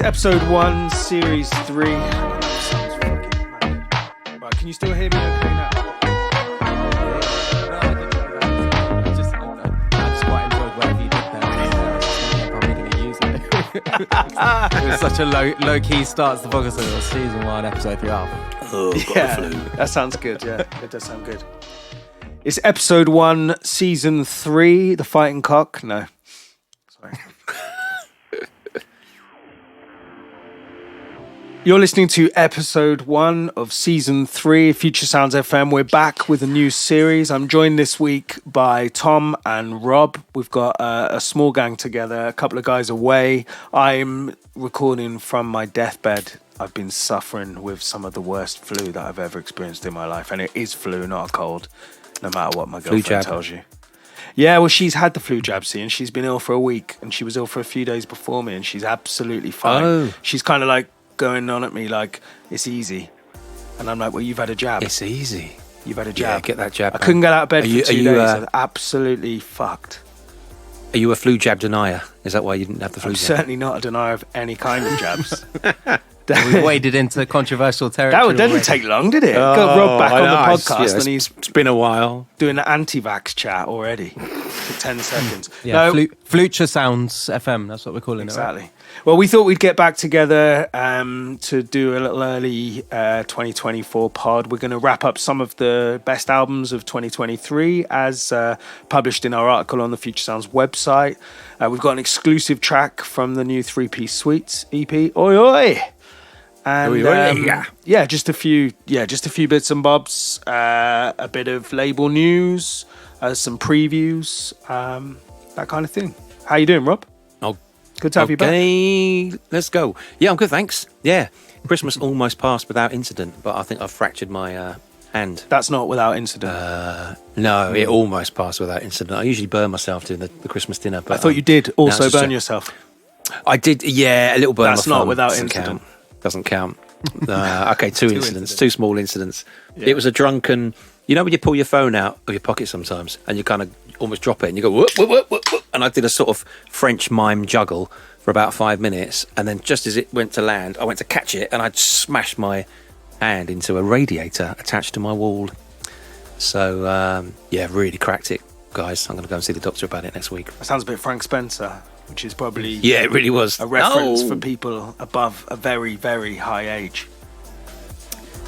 episode 1, series 3. That sounds fucking mad. Right, can you still hear me okay now? I just quite enjoyed whatever you did there. I'm probably going to use it. It was such a low-key start to the podcast. It was season 1, episode 3. Yeah, that sounds good. Yeah, it does sound good. It's episode 1, season 3, The Fighting Cock. No. Sorry. You're listening to episode 1 of season 3, FutureSounds FM. We're back with a new series. I'm joined this week by Thom and Rob. We've got a small gang together, a couple of guys away. I'm recording from my deathbed. I've been suffering with some of the worst flu that I've ever experienced in my life. And it is flu, not a cold, no matter what my girlfriend tells you. Yeah, well, she's had the flu jab, see, and she's been ill for a week. And she was ill for a few days before me, and she's absolutely fine. Oh. She's kind of like going on at me like, it's easy. And I'm like, well, you've had a jab. It's easy. You've had a jab. Yeah, get that jab. I couldn't get out of bed for 2 days. I was are absolutely fucked. you a flu jab denier? Is that why you didn't have the flu I'm jab? certainly not a denier of any kind of jabs. We waded into controversial territory. That didn't take long, did it? Got Rob back on the podcast, and he's it's been a while. doing the anti-vax chat already for 10 seconds. Yeah, FutureSounds FM. That's what we're calling it. Exactly. Right? Well, we thought we'd get back together to do a little early 2024 pod. We're going to wrap up some of the best albums of 2023 as published in our article on the Future Sounds website. We've got an exclusive track from the new 3-piece Suites EP, Oi Oi. And yeah, just a few bits and bobs, a bit of label news, some previews, that kind of thing. How you doing, Rob? Oh, good to have you back. Okay, let's go. Yeah, I'm good, thanks. Yeah, Christmas almost passed without incident, but I think I've fractured my hand. That's not without incident. No, it almost passed without incident. I usually burn myself doing the Christmas dinner, but I thought you did also burn yourself. I did, yeah, a little burn. That's on my not thumb. without Doesn't incident. Doesn't count. Okay, two incidents, two small incidents. Yeah. It was a drunken. You know when you pull your phone out of your pocket sometimes, and you kind of almost drop it, and you go whoop, whoop, whoop, whoop, whoop. And I did a sort of French mime juggle for about 5 minutes, and then just as it went to land, I went to catch it, and I smashed my hand into a radiator attached to my wall. So yeah, really cracked it, guys. I'm going to go and see the doctor about it next week. That sounds a bit Frank Spencer, which is probably it really was a reference for people above a very, very high age.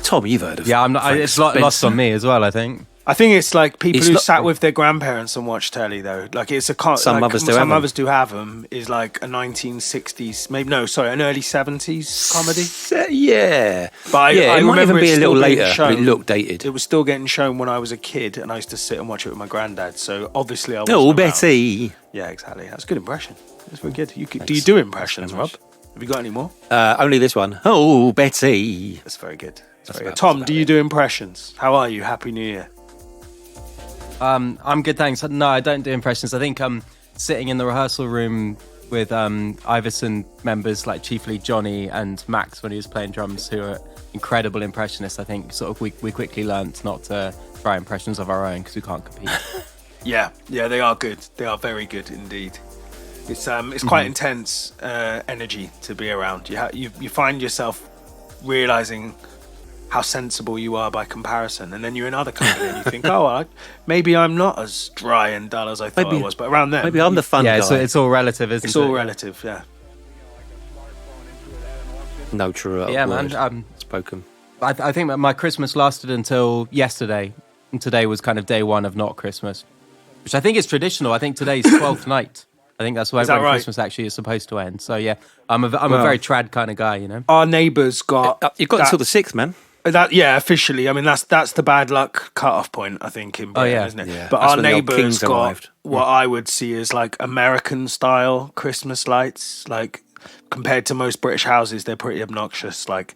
Tom, you've heard of? Yeah, I'm not. It's lost on me as well, I think. I think it's like people who sat with their grandparents and watched telly, though. Like it's a some mothers do have them. Is like a 1960s, an early 70s comedy. Yeah, but it might even be a little later. But it looked dated. It was still getting shown when I was a kid, and I used to sit and watch it with my granddad. So obviously, I was. Oh, Betty. Yeah, exactly. That's a good impression. That's very good. Do you do impressions, Rob? Have you got any more? Only this one. Oh, Betty. That's very good. That's very good. Tom, do you do impressions? How are you? Happy New Year. I'm good, thanks. No, I don't do impressions. I think I'm sitting in the rehearsal room with Iverson members like chiefly Johnny and Max when he was playing drums, who are incredible impressionists. I think sort of we quickly learnt not to try impressions of our own because we can't compete. Yeah, they are good. They are very good indeed. It's quite intense energy to be around. You find yourself realizing how sensible you are by comparison, and then you're in other company and you think, maybe I'm not as dry and dull as I thought I was, but around then maybe I'm the fun guy. Yeah, it's all relative, isn't it? It's all relative, yeah. No true yeah, word man. Spoken. I think that my Christmas lasted until yesterday, and today was kind of day one of not Christmas, which I think is traditional. I think today's 12th night. I think that's when right? Christmas actually is supposed to end. So yeah, I'm a very trad kind of guy, you know. Our neighbours got you've got until the 6th, man. Officially. I mean, that's the bad luck cut-off point, I think, in Britain, isn't it? Yeah. But that's our neighbours got arrived. what I would see as like American-style Christmas lights. Like, compared to most British houses, they're pretty obnoxious. Like,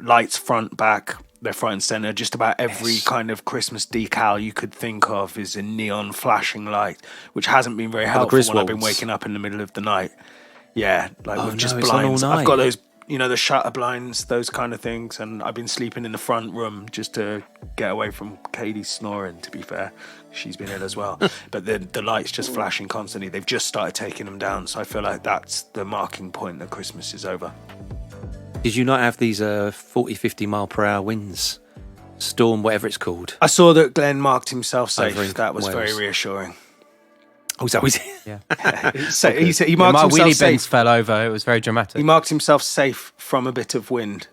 lights front, back, they're front and centre. Just about every kind of Christmas decal you could think of is a neon flashing light, which hasn't been very helpful when I've been waking up in the middle of the night. Yeah, like with just blinds. I've got those the shutter blinds, those kind of things. And I've been sleeping in the front room just to get away from Katie snoring, to be fair. She's been ill as well. But the lights just flashing constantly. They've just started taking them down. So I feel like that's the marking point that Christmas is over. Did you not have these 40, 50 mile per hour winds? Storm, whatever it's called. I saw that Glenn marked himself safe. That was Wales. very reassuring. Oh, is that what Yeah. So he said he marked my himself wheelie safe. bins fell over. It was very dramatic. He marked himself safe from a bit of wind,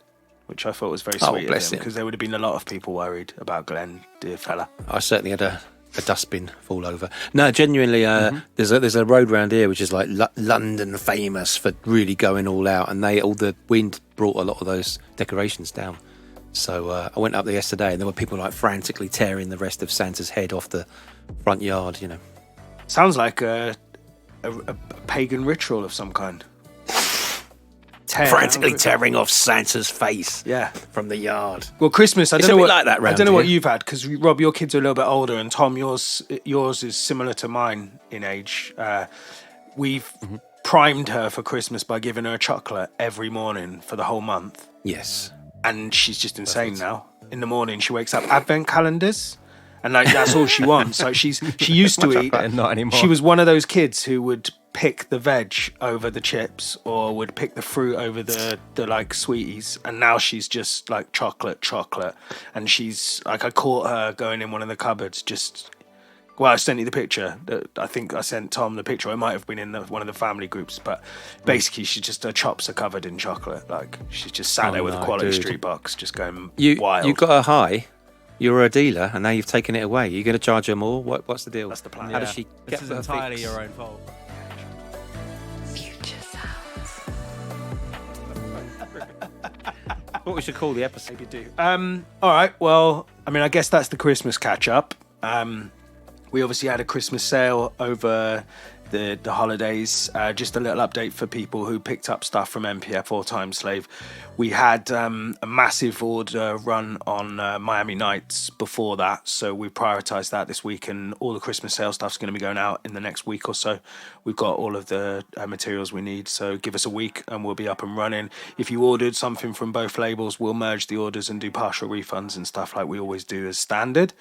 which I thought was very sweet of bless him, him. because there would have been a lot of people worried about Glenn, dear fella. I certainly had a dustbin fall over. No, genuinely, there's a road round here which is like London famous for really going all out, and all the wind brought a lot of those decorations down. So I went up there yesterday, and there were people like frantically tearing the rest of Santa's head off the front yard. Sounds like a pagan ritual of some kind. Frantically tearing off Santa's face. Yeah. From the yard. Well, Christmas, I It's don't a know bit like that I round don't know what here. you've had, because Rob, your kids are a little bit older, and Tom, yours is similar to mine in age. We've primed her for Christmas by giving her a chocolate every morning for the whole month. Yes. And she's just insane now. In the morning, she wakes up, advent calendars, and like that's all she wants. Like she used to eat. Not anymore. She was one of those kids who would pick the veg over the chips, or would pick the fruit over the like sweeties. And now she's just like chocolate. And she's like, I caught her going in one of the cupboards just. Well, I sent you the picture. I think I sent Tom the picture. It might have been in one of the family groups, but basically, her chops are covered in chocolate. Like she's just sat there with a Quality Street box, just going wild. You got her high. You're a dealer, and now you've taken it away. You're going to charge her more? What's the deal? That's the plan. How does she get This is her entirely fix? your own fault. What we should call the episode? Maybe do. All right. Well, I mean, I guess that's the Christmas catch up. We obviously had a Christmas sale over the holidays. Just a little update for people who picked up stuff from MPF or Time Slave. We had a massive order run on Miami Nights before that, so we prioritised that this week, and all the Christmas sale stuff's going to be going out in the next week or so. We've got all of the materials we need, so give us a week and we'll be up and running. If you ordered something from both labels, we'll merge the orders and do partial refunds and stuff like we always do as standard.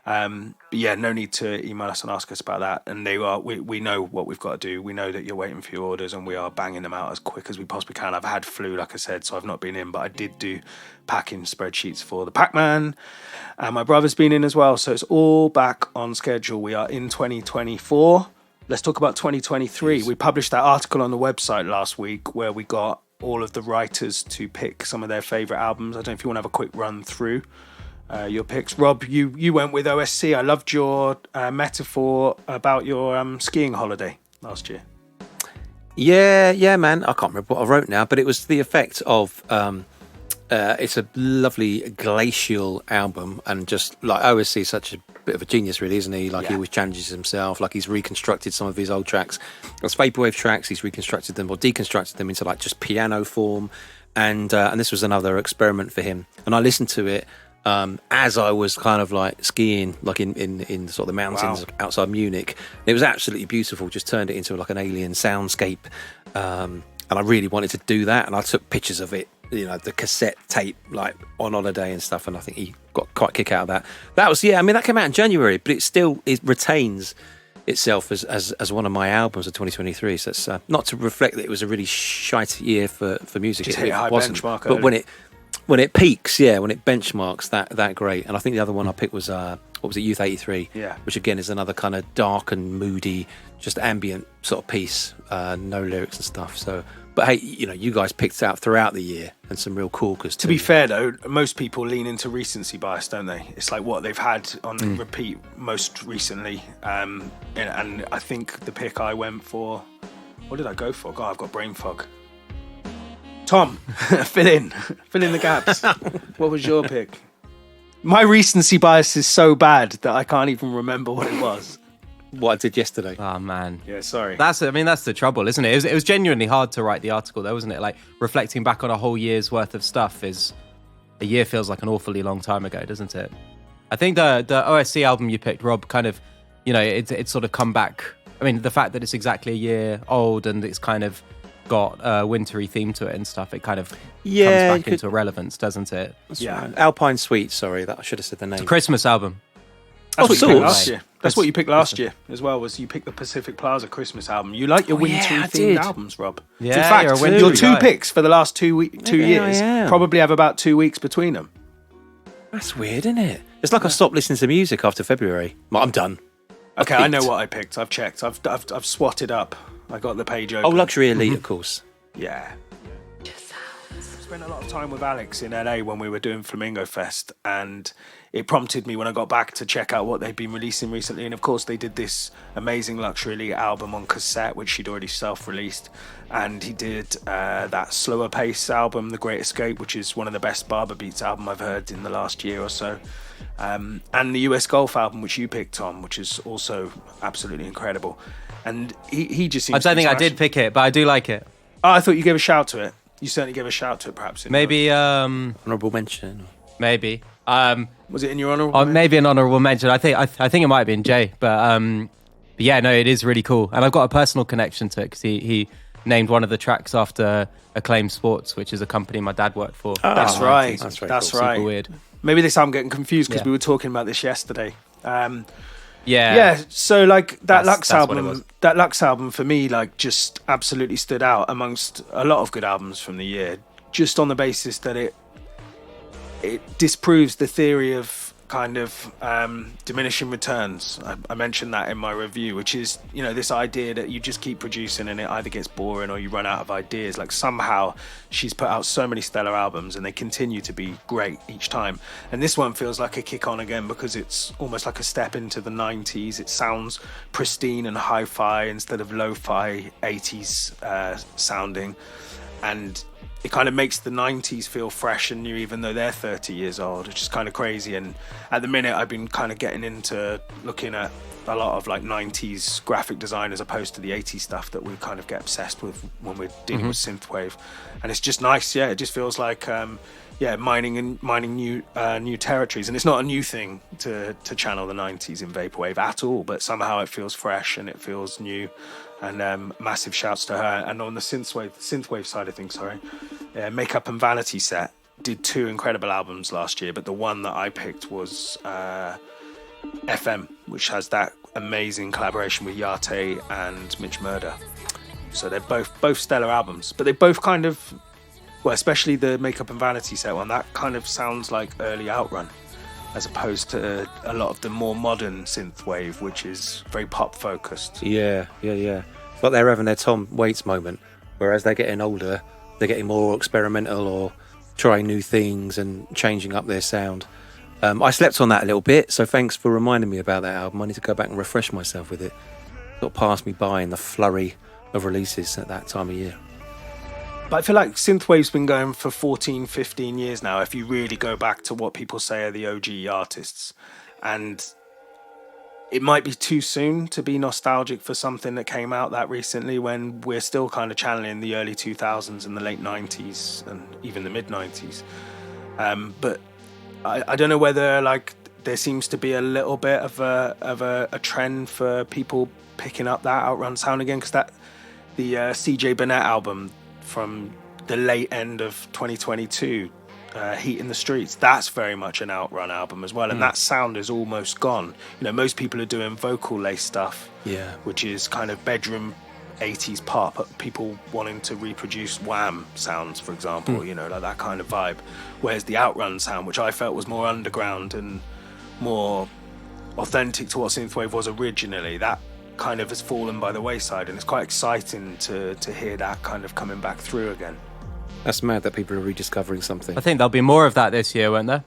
But yeah, no need to email us and ask us about that. And we know what we've got to do. We know that you're waiting for your orders, and we are banging them out as quick as we possibly can. I've had flu, like I said, so I've not been in, but I did do packing spreadsheets for the Pac-Man, and my brother's been in as well, so it's all back on schedule. We are in 2024. Let's talk about 2023. We published that article on the website last week where we got all of the writers to pick some of their favourite albums. I don't know if you want to have a quick run through your picks. Rob, you went with OSC. I loved your metaphor about your skiing holiday last year. Yeah, man. I can't remember what I wrote now, but it was to the effect of it's a lovely glacial album, and just like OSC is such a bit of a genius, really, isn't he? Like he always challenges himself. Like he's reconstructed some of his old tracks. As vaporwave tracks, he's reconstructed them or deconstructed them into like just piano form, and this was another experiment for him. And I listened to it as I was kind of like skiing, like in sort of the mountains outside Munich. It was absolutely beautiful. Just turned it into like an alien soundscape, and I really wanted to do that. And I took pictures of it, the cassette tape, like on holiday and stuff. And I think he got quite a kick out of that. That was that came out in January, but it retains itself as one of my albums of 2023. So it's not to reflect that it was a really shite year for music. Just hit a high benchmark but early. when it peaks, when it benchmarks, that great. And I think the other one I picked was what was it, Youth 83, which again is another kind of dark and moody, just ambient sort of piece, no lyrics and stuff. So, but hey, you guys picked out throughout the year and some real corkers. To be fair though, most people lean into recency bias, don't they? It's like what they've had on repeat most recently, and I think the pick I went for, what did I go for? God, I've got brain fog. Tom, fill in the gaps. What was your pick? My recency bias is so bad that I can't even remember what it was. What I did yesterday. Oh man, yeah, sorry. That's the trouble, isn't it? It was genuinely hard to write the article, though, wasn't it? Like reflecting back on a whole year's worth of stuff a year feels like an awfully long time ago, doesn't it? I think the OSC album you picked, Rob, kind of, it's sort of come back. I mean, the fact that it's exactly a year old and it's kind of got a wintry theme to it and stuff, it kind of comes back into relevance, doesn't it? Right. Alpine Suite, sorry, that I should have said the name. It's a Christmas album. That's what you picked last year. That's what you picked last year as well, was you picked the Pacific Plaza Christmas album. You like your wintry themed albums, Rob. Yeah, in fact, your two picks for the last 2 years probably have about 2 weeks between them. That's weird, isn't it? It's like I stopped listening to music after February. Well, I'm done. Okay, I know what I picked. I've checked. I've swatted up. I got the page open. Oh, Luxury Elite, of course. Yeah. Spent a lot of time with Alex in LA when we were doing Flamingo Fest, and it prompted me when I got back to check out what they've been releasing recently. And of course, they did this amazing Luxury Elite album on cassette, which she'd already self-released. And he did that slower pace album, The Great Escape, which is one of the best Barber Beats album I've heard in the last year or so. And the US Golf album, which you picked, Tom, which is also absolutely incredible. And he just seems I don't think I did pick it, but I do like it. Oh, I thought you gave a shout to it. You certainly gave a shout to it, perhaps. Maybe honourable mention. Maybe. Was it in your honourable mention? Maybe an honourable mention. I think it might have been Jay, but yeah, no, it is really cool, and I've got a personal connection to it because he named one of the tracks after Acclaim Sports, which is a company my dad worked for. Oh, that's right. That's cool. right. Super weird. Maybe this I'm getting confused because we were talking about this yesterday. Yeah. So like that That's Lux album for me, like, just absolutely stood out amongst a lot of good albums from the year, just on the basis that it disproves the theory of kind of diminishing returns. I mentioned that in my review, which is, you know, this idea that you just keep producing and it either gets boring or you run out of ideas. Like, somehow she's put out so many stellar albums and they continue to be great each time. And this one feels like a kick on again because it's almost like a step into the 90s. It sounds pristine and hi-fi instead of lo-fi 80s sounding. And it kind of makes the 90s feel fresh and new, even though they're 30 years old, which is kind of crazy. And at the minute, I've been kind of getting into looking at a lot of like 90s graphic design as opposed to the 80s stuff that we kind of get obsessed with when we're dealing with synthwave. And it's just nice. Yeah, it just feels like mining new territories. And it's not a new thing to channel the 90s in vaporwave at all, but somehow it feels fresh and it feels new. And massive shouts to her. And on the synthwave side of things, Makeup and Vanity Set did 2 incredible albums last year, but the one that I picked was FM, which has that amazing collaboration with Yate and Mitch Murder. So they're both stellar albums, but they both kind of, well, especially the Makeup and Vanity Set one, that kind of sounds like early Outrun, as opposed to a lot of the more modern synthwave, which is very pop focused. Yeah. But they're having their Tom Waits moment, whereas they're getting older, they're getting more experimental or trying new things and changing up their sound. I slept on that a little bit, so thanks for reminding me about that album. I need to go back and refresh myself with it. Sort of passed me by in the flurry of releases at that time of year. But I feel like synthwave's been going for 14, 15 years now, if you really go back to what people say are the OG artists. And it might be too soon to be nostalgic for something that came out that recently when we're still kind of channeling the early 2000s and the late 90s and even the mid 90s. But I don't know whether, like, there seems to be a little bit of a trend for people picking up that Outrun sound again, because the CJ Burnett album from the late end of 2022, Heat in the Streets, that's very much an Outrun album as well, and that sound is almost gone. You know, most people are doing vocal lace stuff, which is kind of bedroom 80s pop, people wanting to reproduce Wham sounds, for example, you know, like that kind of vibe, whereas the Outrun sound, which I felt was more underground and more authentic to what synthwave was originally, that kind of has fallen by the wayside, and it's quite exciting to hear that kind of coming back through again. That's mad that people are rediscovering something. I think there'll be more of that this year, won't there?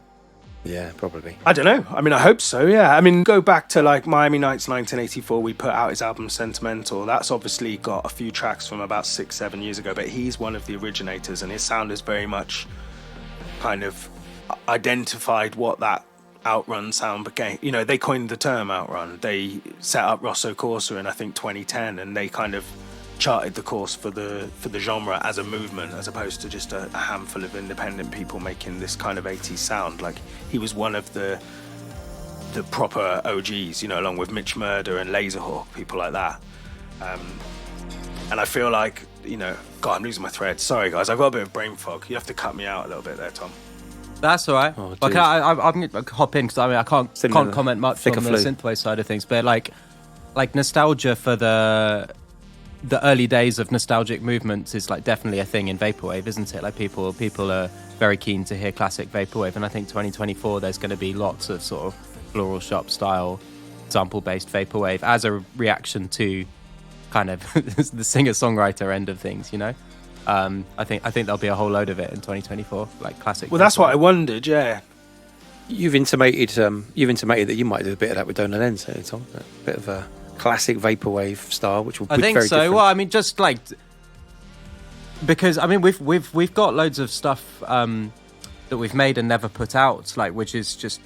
Yeah, probably. I don't know. I mean, I hope so, yeah. I mean, go back to like Miami Nights 1984, we put out his album Sentimental. That's obviously got a few tracks from about 6-7 years ago, but he's one of the originators, and his sound is very much kind of identified what that Outrun sound became. You know, they coined the term Outrun. They set up Rosso Corsa in, I think, 2010, and they kind of charted the course for the genre as a movement, as opposed to just a handful of independent people making this kind of 80s sound. Like, he was one of the proper OGs, you know, along with Mitch Murder and Laserhawk, people like that. And I feel like, God, I'm losing my thread. Sorry, guys, I've got a bit of brain fog. You have to cut me out a little bit there, Tom. That's all right. Oh, I'm going to hop in because I can't comment much on the synthwave side of things, but like nostalgia for the early days of nostalgic movements is like definitely a thing in vaporwave, isn't it? Like people are very keen to hear classic vaporwave, and I think 2024 there's going to be lots of sort of floral shop style sample-based vaporwave as a reaction to kind of the singer-songwriter end of things, I think there'll be a whole load of it in 2024, like classic. Well, that's what I wondered. Yeah, you've intimated that you might do a bit of that with Donald Enzo, Tom. A bit of a classic vaporwave style, which will be very different. Well, I mean, just like because I mean we've got loads of stuff that we've made and never put out, like which is just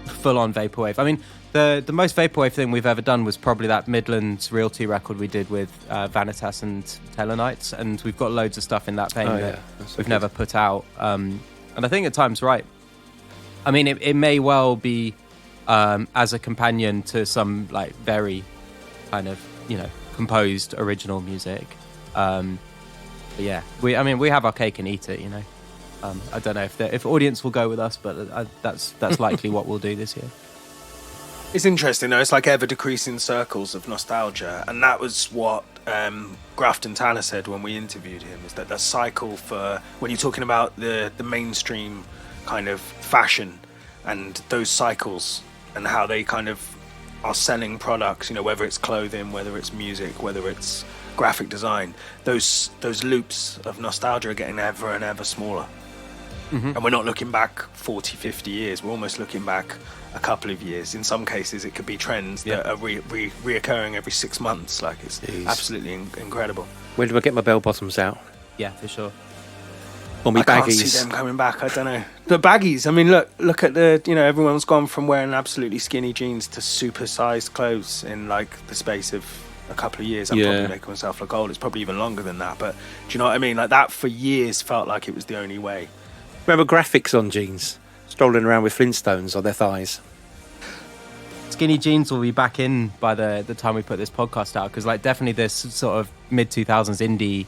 full on vaporwave. I mean, the most vaporwave thing we've ever done was probably that Midlands Realty record we did with Vanitas and Telenites, and we've got loads of stuff in that vein that we've never put out. And I think the time's right. I mean, it may well be as a companion to some like very kind of composed original music. But yeah, we have our cake and eat it. I don't know if audience will go with us, but that's likely what we'll do this year. It's interesting though. It's like ever decreasing circles of nostalgia, and that was what Grafton Tanner said when we interviewed him. Is that the cycle for when you're talking about the mainstream kind of fashion and those cycles and how they kind of are selling products. Whether it's clothing, whether it's music, whether it's graphic design. Those loops of nostalgia are getting ever and ever smaller. Mm-hmm. And we're not looking back 40, 50 years. We're almost looking back a couple of years. In some cases, it could be trends that are reoccurring every 6 months. Like, it's absolutely incredible. When do I get my bell bottoms out? Yeah, for sure. Or my baggies. I can't see them coming back. I don't know. The baggies, I mean, look at the, everyone's gone from wearing absolutely skinny jeans to super-sized clothes in, like, the space of a couple of years. I'm probably making myself look old. It's probably even longer than that. But do you know what I mean? Like, that for years felt like it was the only way. Remember graphics on jeans? Strolling around with Flintstones on their thighs. Skinny jeans will be back in by the time we put this podcast out, because like definitely this sort of mid-2000s indie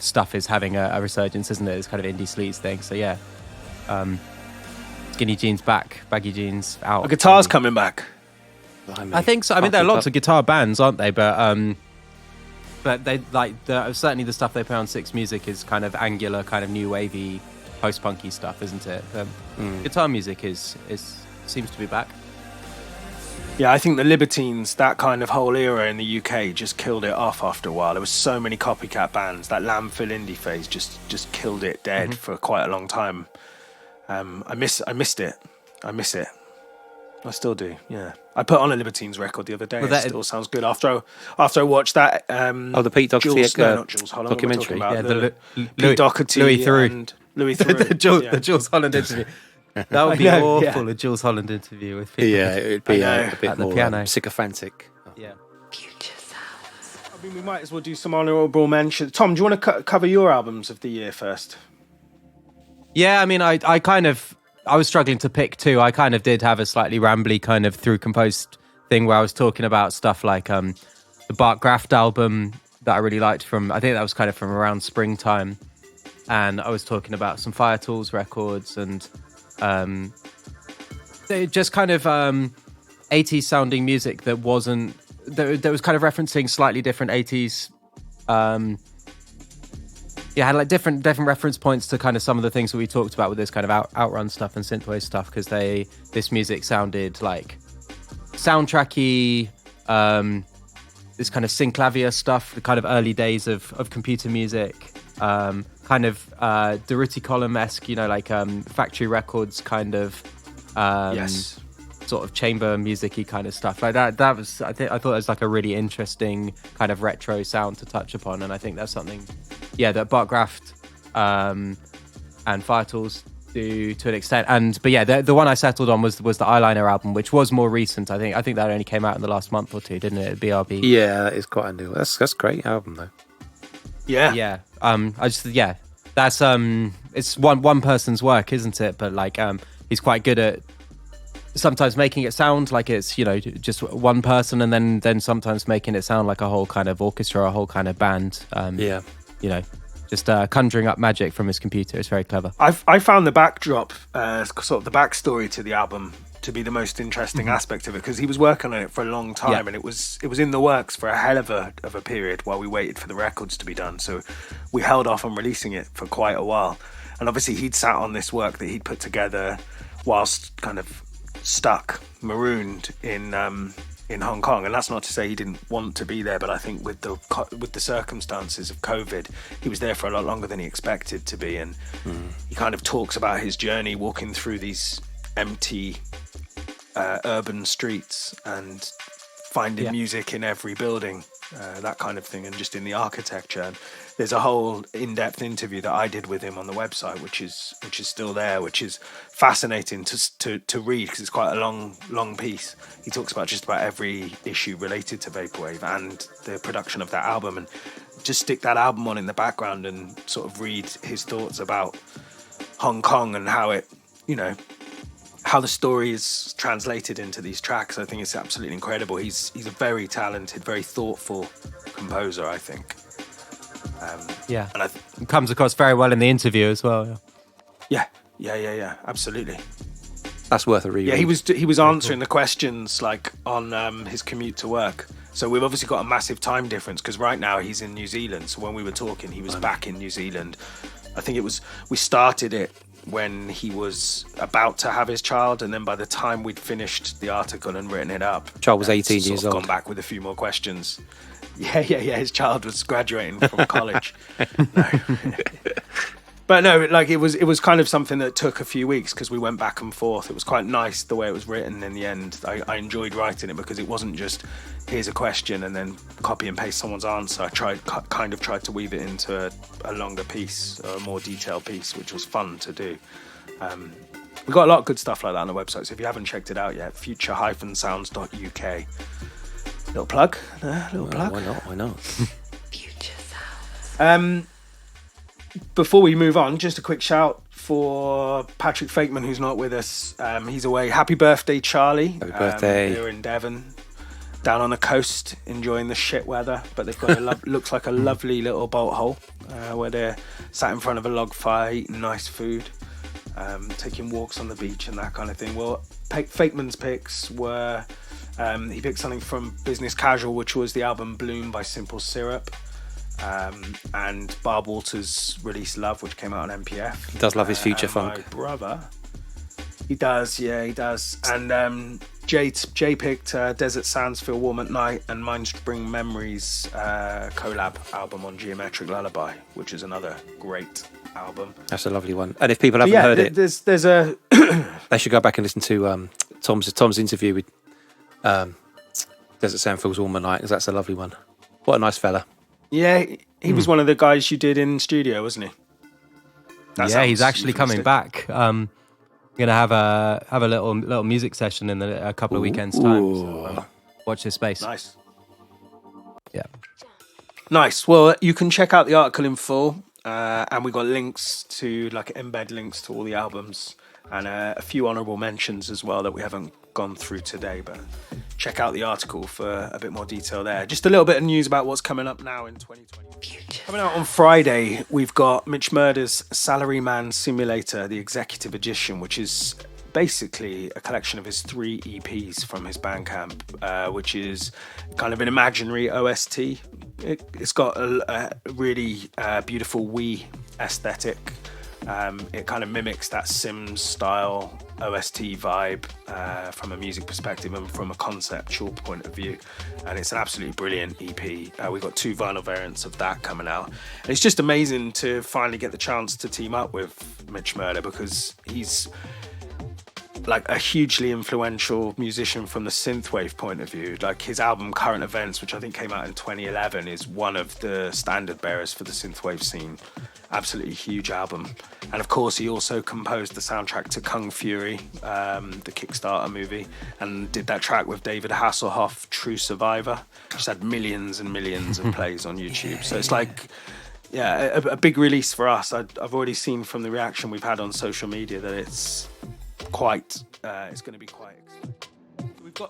stuff is having a resurgence, isn't it? This kind of indie sleaze thing. So yeah, skinny jeans back, baggy jeans out. The guitar's coming back. I think so. I mean, there are lots of guitar bands, aren't they? But they like certainly the stuff they play on Six Music is kind of angular, kind of new wavy, post-punky stuff, isn't it? Guitar music is seems to be back. Yeah, I think the Libertines, that kind of whole era in the UK, just killed it off after a while. There was so many copycat bands. That landfill indie phase just killed it dead for quite a long time. I missed it. I miss it. I still do. Yeah, I put on a Libertines record the other day. It still sounds good after I watched that. The Pete Doherty not Jules Holland documentary. The Pete Doherty Louis Theroux. and Louis Theroux. the Jules Holland interview. That would be awful, a Jules Holland interview with people. Yeah, it would be a bit at the more piano. sycophantic. Yeah. I mean, we might as well do some honourable mention. Tom, do you want to cover your albums of the year first? Yeah, I mean, I was struggling to pick two. I kind of did have a slightly rambly kind of through composed thing where I was talking about stuff like the Bart Graft album that I really liked I think that was kind of from around springtime. And I was talking about some Fire Tools records and they just kind of 80s sounding music that was kind of referencing slightly different 80s had like different reference points to kind of some of the things that we talked about with this kind of outrun stuff and synthwave stuff, because this music sounded like soundtracky, this kind of synclavier stuff, the kind of early days of computer music, kind of Durutti Column-esque, like Factory Records kind of sort of chamber music-y kind of stuff like that. That was I thought it was like a really interesting kind of retro sound to touch upon, and I think that's something that Bart Graft and Fire Tools do to an extent. But the one I settled on was the Eyeliner album, which was more recent. I think that only came out in the last month or two, didn't it? BRB. Yeah, that is quite a new. That's a great album though. Yeah. That's it's one person's work, isn't it? But like he's quite good at sometimes making it sound like it's, you know, just one person, and then sometimes making it sound like a whole kind of orchestra, a whole kind of band. You know, just conjuring up magic from his computer. It's very clever. I found the backdrop, sort of the backstory to the album, to be the most interesting aspect of it, because he was working on it for a long time, and it was in the works for a hell of a period while we waited for the records to be done. So we held off on releasing it for quite a while. And obviously he'd sat on this work that he'd put together whilst kind of stuck, marooned in Hong Kong. And that's not to say he didn't want to be there, but I think with the circumstances of COVID, he was there for a lot longer than he expected to be. And he kind of talks about his journey walking through these empty urban streets and finding music in every building, that kind of thing, and just in the architecture. And there's a whole in-depth interview that I did with him on the website, which is still there, which is fascinating to read, because it's quite a long piece. He talks about just about every issue related to vaporwave and the production of that album, and just stick that album on in the background and sort of read his thoughts about Hong Kong and how it, you know, how the story is translated into these tracks. I think it's absolutely incredible. He's a very talented, very thoughtful composer, I think. And it comes across very well in the interview as well. Yeah, absolutely. That's worth a read. Yeah, he was answering the questions like on his commute to work. So we've obviously got a massive time difference, because right now he's in New Zealand. So when we were talking, he was back in New Zealand. I think we started it when he was about to have his child, and then by the time we'd finished the article and written it up, child was 18 years old. Gone back with a few more questions. Yeah. His child was graduating from college. But no, like it was kind of something that took a few weeks, because we went back and forth. It was quite nice the way it was written in the end. I enjoyed writing it, because it wasn't just here's a question and then copy and paste someone's answer. I tried to weave it into a longer piece, a more detailed piece, which was fun to do. We've got a lot of good stuff like that on the website, so if you haven't checked it out yet, future-sounds.uk. Little plug. Why not? Future Sounds. Before we move on, just a quick shout for Patrick Fakeman, who's not with us. He's away. Happy birthday, Charlie. Happy birthday. They're in Devon, down on the coast, enjoying the shit weather. But they've got looks like a lovely little boat hole where they're sat in front of a log fire, eating nice food, taking walks on the beach and that kind of thing. Well, Fakeman's picks were, he picked something from Business Casual, which was the album Bloom by Simple Syrup. And Barb Walters' release Love, which came out on MPF. He does love his future funk. My brother, he does. And Jay picked Desert Sands Feel Warm at Night and Mind Spring Memories collab album on Geometric Lullaby, which is another great album. That's a lovely one. And if people haven't heard it, there's a they should go back and listen to Tom's interview with Desert Sand Feels Warm at Night, because that's a lovely one. What a nice fella. Yeah, he was one of the guys you did in studio, wasn't he? He's actually coming back. Gonna have a little music session in a couple of weekends time. So, watch this space. Nice. Yeah. Nice. Well, you can check out the article in full, and we got links to embed links to all the albums, and a few honourable mentions as well that we haven't gone through today, but check out the article for a bit more detail there. Just a little bit of news about what's coming up now in 2020. Coming out on Friday, we've got Mitch Murder's Salaryman Simulator, the executive edition, which is basically a collection of his 3 EPs from his Bandcamp, which is kind of an imaginary OST. It's got a really beautiful Wii aesthetic. It kind of mimics that Sims style OST vibe from a music perspective and from a conceptual point of view, and it's an absolutely brilliant EP. We've got 2 vinyl variants of that coming out, and it's just amazing to finally get the chance to team up with Mitch Murder, because he's like a hugely influential musician from the synthwave point of view. Like his album Current Events, which I think came out in 2011, is one of the standard bearers for the synthwave scene. Absolutely huge album. And of course he also composed the soundtrack to Kung Fury, the Kickstarter movie, and did that track with David Hasselhoff, True Survivor, which had millions and millions of plays on YouTube. So it's like, a big release for us. I've already seen from the reaction we've had on social media that it's It's going to be quite.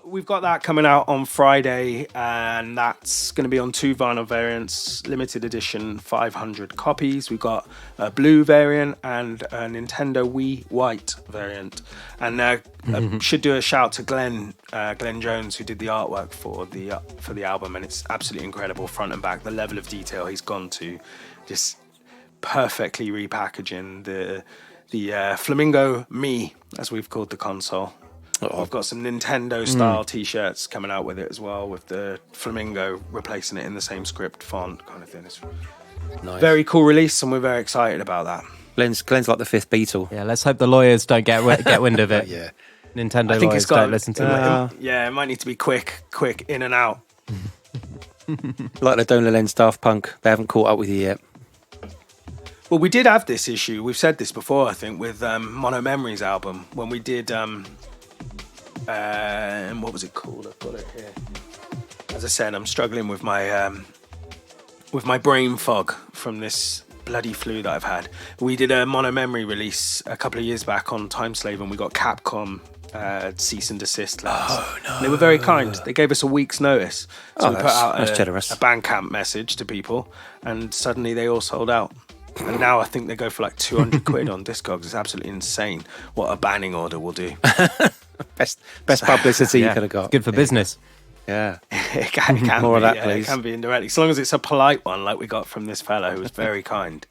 We've got that coming out on Friday, and that's going to be on 2 vinyl variants, limited edition, 500 copies. We've got a blue variant and a Nintendo Wii white variant. And should do a shout to Glenn Jones, who did the artwork for the album, and it's absolutely incredible, front and back. The level of detail he's gone to, just perfectly repackaging the Flamingo Me, as we've called the console. We've got some Nintendo-style T-shirts coming out with it as well, with the Flamingo replacing it in the same script font kind of thing. It's nice. Very cool release, and we're very excited about that. Glenn's like the fifth Beatle. Yeah, let's hope the lawyers don't get wind of it. Yeah, Nintendo lawyers don't listen to it. Yeah, it might need to be quick in and out. Like the Don't Lens Daft Punk, they haven't caught up with you yet. Well, we did have this issue. We've said this before, I think, with Mono Memories album when we did. What was it called? I've got it here. As I said, I'm struggling with my brain fog from this bloody flu that I've had. We did a Mono Memory release a couple of years back on Timeslave, and we got Capcom cease and desist letters. Oh no! And they were very kind. They gave us a week's notice, so we put out a Bandcamp message to people, and suddenly they all sold out. And now I think they go for like 200 quid on Discogs. It's absolutely insane what a banning order will do. Best publicity you could have got. It's good for business. Yeah. It can More be, of that, please. It can be indirectly. As long as it's a polite one, like we got from this fella who was very kind.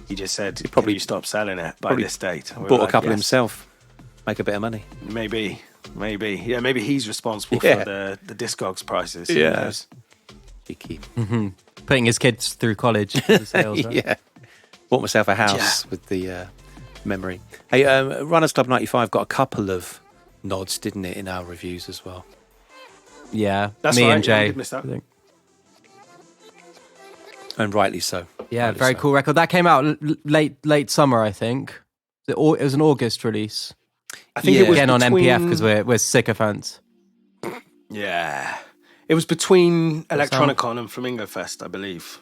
He just said, "Probably you stop selling it by this date." Bought a couple himself. Make a bit of money. Maybe. Yeah, maybe he's responsible for the Discogs prices. Who knows? Cheeky. Putting his kids through college. For sales, right? Yeah. Bought myself a house with the memory. Hey, Runners Club 95 got a couple of nods, didn't it, in our reviews as well? Yeah, that's me right. and Jay. I think. And rightly so. Yeah, very cool record. That came out late summer, I think. It was an August release. I think it was again on MPF because we're sycophants. Yeah, it was between Electronicon and Flamingo Fest, I believe.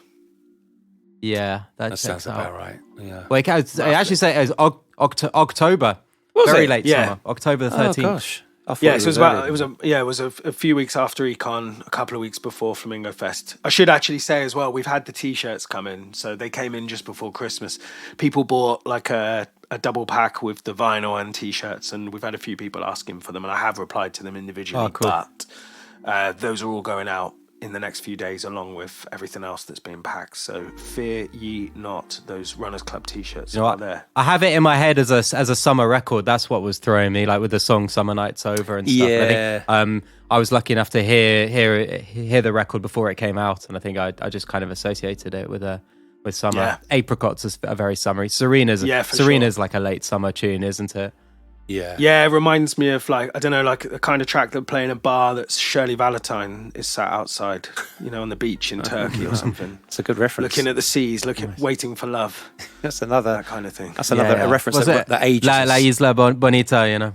Yeah, that sounds about right. Yeah. Well, I actually say it was October. Very late summer, October the 13th. Oh gosh. Yeah, so it was a few weeks after Econ, a couple of weeks before Flamingo Fest. I should actually say as well, we've had the T-shirts come in, so they came in just before Christmas. People bought like a double pack with the vinyl and T-shirts, and we've had a few people asking for them, and I have replied to them individually. Oh, cool. But those are all going out in the next few days, along with everything else that's being packed. So fear ye not, those Runners Club T-shirts are there. I have it in my head as a summer record. That's what was throwing me, like with the song "Summer Nights Over" and stuff. Yeah. I think, I was lucky enough to hear the record before it came out, and I think I just kind of associated it with summer. Yeah. Apricots are very summery. Serena's like a late summer tune, isn't it? Yeah, it reminds me of like, I don't know, like the kind of track that play in a bar that's Shirley Valentine is sat outside, on the beach in Turkey or something. It's a good reference. Looking at the seas, waiting for love. That's another that kind of thing. That's another reference that ages. La Isla Bonita,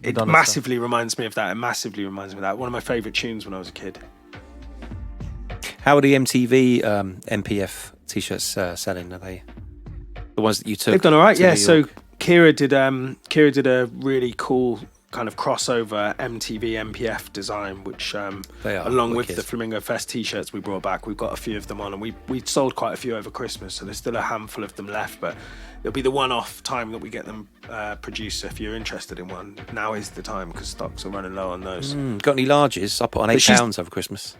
It massively reminds me of that. One of my favourite tunes when I was a kid. How are the MTV MPF T-shirts selling? Are they the ones that you took? They've done all right, yeah. So Kira did a really cool kind of crossover MTV MPF design, which along with the Flamingo Fest T-shirts we brought back, we've got a few of them on, and we sold quite a few over Christmas, so there's still a handful of them left, but it'll be the one-off time that we get them produced. So if you're interested in one, now is the time because stocks are running low on those. Got any larges? I put on £8 over Christmas.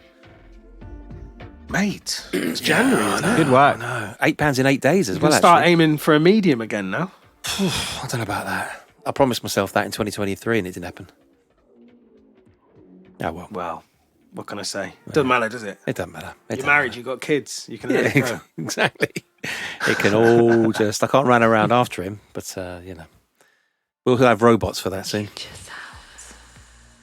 Mate, it's January, isn't it? Good work. No, £8 in 8 days as well. Start aiming for a medium again now. I don't know about that. I promised myself that in 2023 and it didn't happen. Oh, well, what can I say? It doesn't matter, does it? It doesn't matter. You're married, you've got kids, you can let it go. Exactly. It can all I can't run around after him, but, we'll have robots for that soon.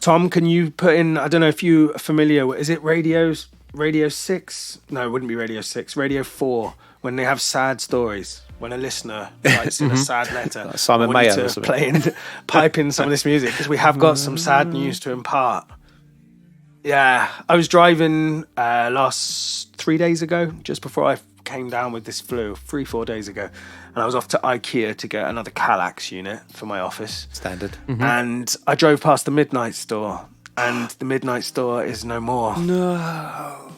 Tom, can you put in, I don't know if you're familiar with, is it Radio 6? No, it wouldn't be Radio 6. Radio 4, when they have sad stories. When a listener writes in a sad letter, like Simon Mayo or something. Pipe in some of this music because we have got some sad news to impart. Yeah, I was driving last 3 days ago, just before I came down with this flu, 3-4 days ago, and I was off to IKEA to get another Kallax unit for my office. Standard. Mm-hmm. And I drove past the Midnight Store, and the Midnight Store is no more. No.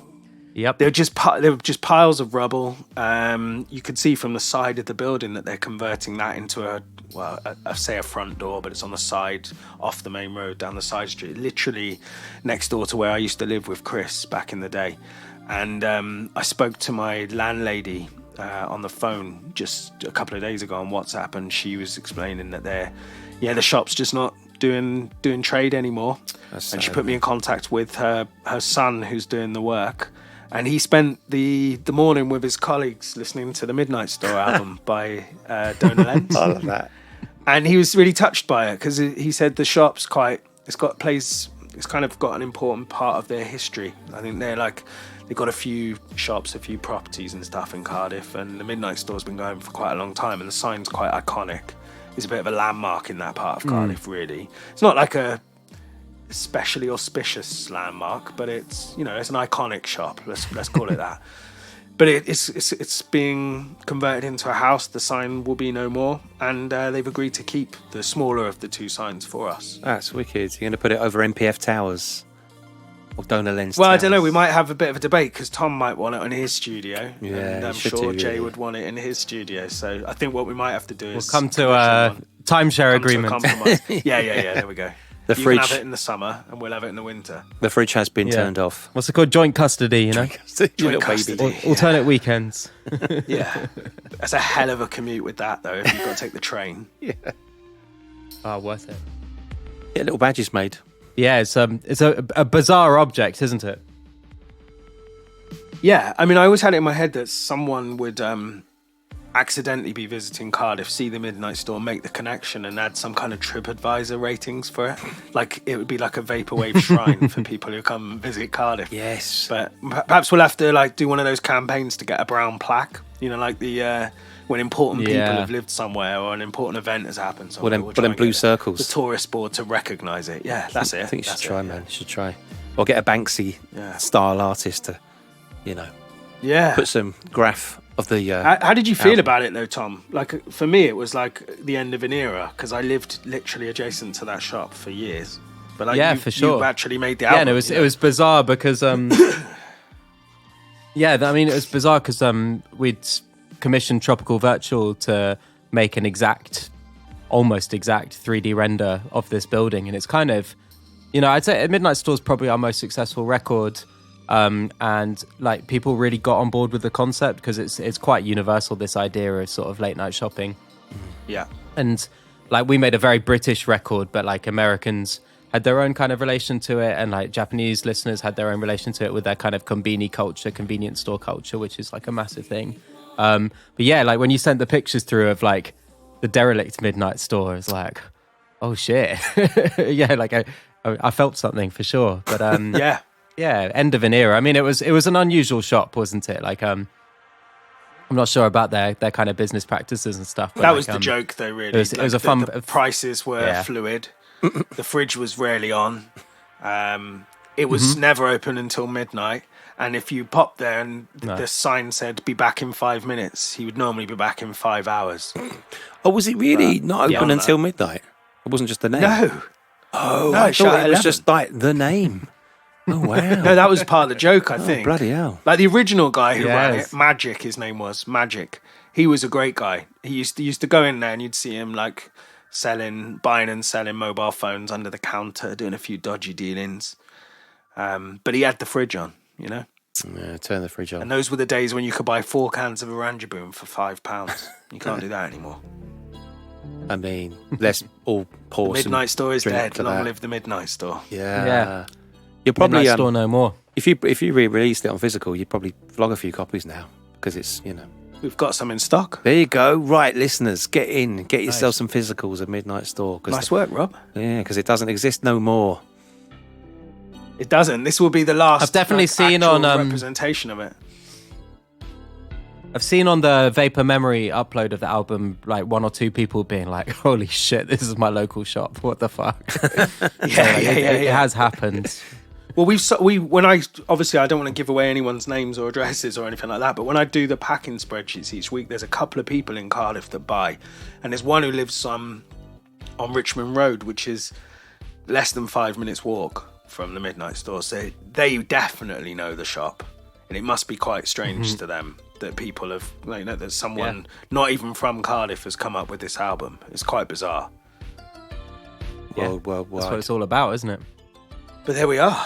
Yep. They were just piles of rubble. You could see from the side of the building that they're converting that into a front door, but it's on the side, off the main road, down the side street, literally next door to where I used to live with Chris back in the day. And I spoke to my landlady on the phone just a couple of days ago on WhatsApp, and she was explaining that the shop's just not doing trade anymore. And she put me in contact with her son who's doing the work. And he spent the morning with his colleagues listening to the Midnight Store album by Dona Lenz. I love that. And he was really touched by it because he said the shop's it's kind of got an important part of their history. I think they've got a few shops, a few properties and stuff in Cardiff, and the Midnight Store's been going for quite a long time, and the sign's quite iconic. It's a bit of a landmark in that part of Cardiff, really. It's not like a especially auspicious landmark, but it's an iconic shop. Let's call it that. But it's being converted into a house. The sign will be no more, and they've agreed to keep the smaller of the two signs for us. That's wicked. You're going to put it over MPF Towers or Dona Lenz Well, Towers? I don't know. We might have a bit of a debate because Tom might want it in his studio, Yeah, and I'm sure Jay would want it in his studio. So I think what we might have to do is come to a timeshare agreement. Yeah. There we go. The You fridge. can have it in the summer, and we'll have it in the winter. The fridge has been turned off. What's it called? Joint custody, you know? Little custody. baby. Alternate weekends. Yeah. That's a hell of a commute with that, though, if you've got to take the train. Yeah. Oh, worth it. Get little badges made. Yeah, it's a bizarre object, isn't it? Yeah, I mean, I always had it in my head that someone would accidentally be visiting Cardiff, see the Midnight Store, make the connection, and add some kind of TripAdvisor ratings for it. Like, it would be like a vaporwave shrine for people who come visit Cardiff. Yes. But perhaps we'll have to do one of those campaigns to get a brown plaque. Like the when important people have lived somewhere or an important event has happened somewhere. Well, then blue circles. The tourist board to recognise it. Yeah, that's it. I think you should That's try, it, man. You should try. Or get a Banksy style artist to, Yeah. put some graph of the... How did you feel album. about it, though, Tom? Like, for me, it was like the end of an era, because I lived literally adjacent to that shop for years. But for sure. You actually made the album. Yeah, and it was bizarre because... it was bizarre because we'd commissioned Tropical Virtual to make an almost exact 3D render of this building. And it's kind of, I'd say Midnight Store is probably our most successful record. And people really got on board with the concept because it's quite universal, this idea of sort of late night shopping. Yeah. And we made a very British record, but Americans had their own kind of relation to it, and Japanese listeners had their own relation to it with their kind of konbini culture, convenience store culture, which is a massive thing. But yeah, when you sent the pictures through of the derelict Midnight Store, it's like, oh shit. Yeah, I felt something for sure. But yeah, end of an era. I mean, it was an unusual shop, wasn't it? I'm not sure about their kind of business practices and stuff. But that was the joke, though. Really, it was a fun. The prices were fluid. The fridge was rarely on. It was never open until midnight. And if you popped there and the sign said "be back in 5 minutes," he would normally be back in 5 hours. Oh, was it really not open until midnight? It wasn't just the name. No. Oh, No, I it shut thought at it was 11. just the name. Oh wow. No, that was part of the joke, I think. Bloody hell. The original guy who ran Yes. it, Magic, his name was Magic. He was a great guy. He used to go in there and you'd see him buying and selling mobile phones under the counter, doing a few dodgy dealings. But he had the fridge on, Yeah, turn the fridge on. And those were the days when you could buy 4 cans of Oranjeboom for £5. You can't do that anymore. I mean, let's all pour some Midnight Store is drink dead. to Long that. live the Midnight Store. Yeah. You'll probably Midnight Store no more. if you re-released it on physical, you'd probably flog a few copies now because it's We've got some in stock. There you go. Right, listeners, get yourself some physicals at Midnight Store. Nice work, Rob. Yeah, because it doesn't exist no more. It doesn't. This will be the last. I've definitely seen actual on, representation of it. I've seen on the Vapor Memory upload of the album, 1 or 2 people being like, "Holy shit, this is my local shop. What the fuck?" Yeah. It has happened. Well, when I obviously I don't want to give away anyone's names or addresses or anything like that, but when I do the packing spreadsheets each week, there's a couple of people in Cardiff that buy, and there's one who lives on Richmond Road, which is less than 5 minutes walk from the Midnight Store. So they definitely know the shop, and it must be quite strange to them that people have, that someone not even from Cardiff has come up with this album. It's quite bizarre. Worldwide. That's what it's all about, isn't it? But there we are.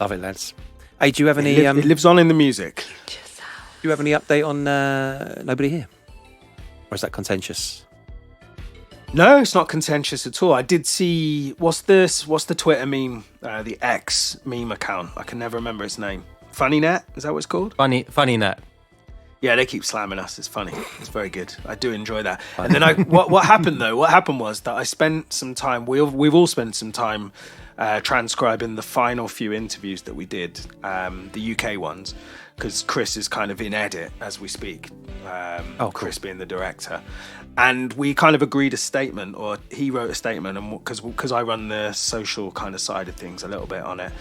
Love it, lads. Hey, do you have any... It lives on in the music. Do you have any update on Nobody Here? Or is that contentious? No, it's not contentious at all. I did see... What's the Twitter meme? The X meme account. I can never remember its name. FunnyNet? Is that what it's called? FunnyNet. Yeah, they keep slamming us. It's funny. It's very good. I do enjoy that. And then what happened though? What happened was that I spent some time. We've all spent some time transcribing the final few interviews that we did, the UK ones, because Chris is kind of in edit as we speak. Chris being the director, and we kind of agreed a statement, or he wrote a statement, and because I run the social kind of side of things a little bit on it.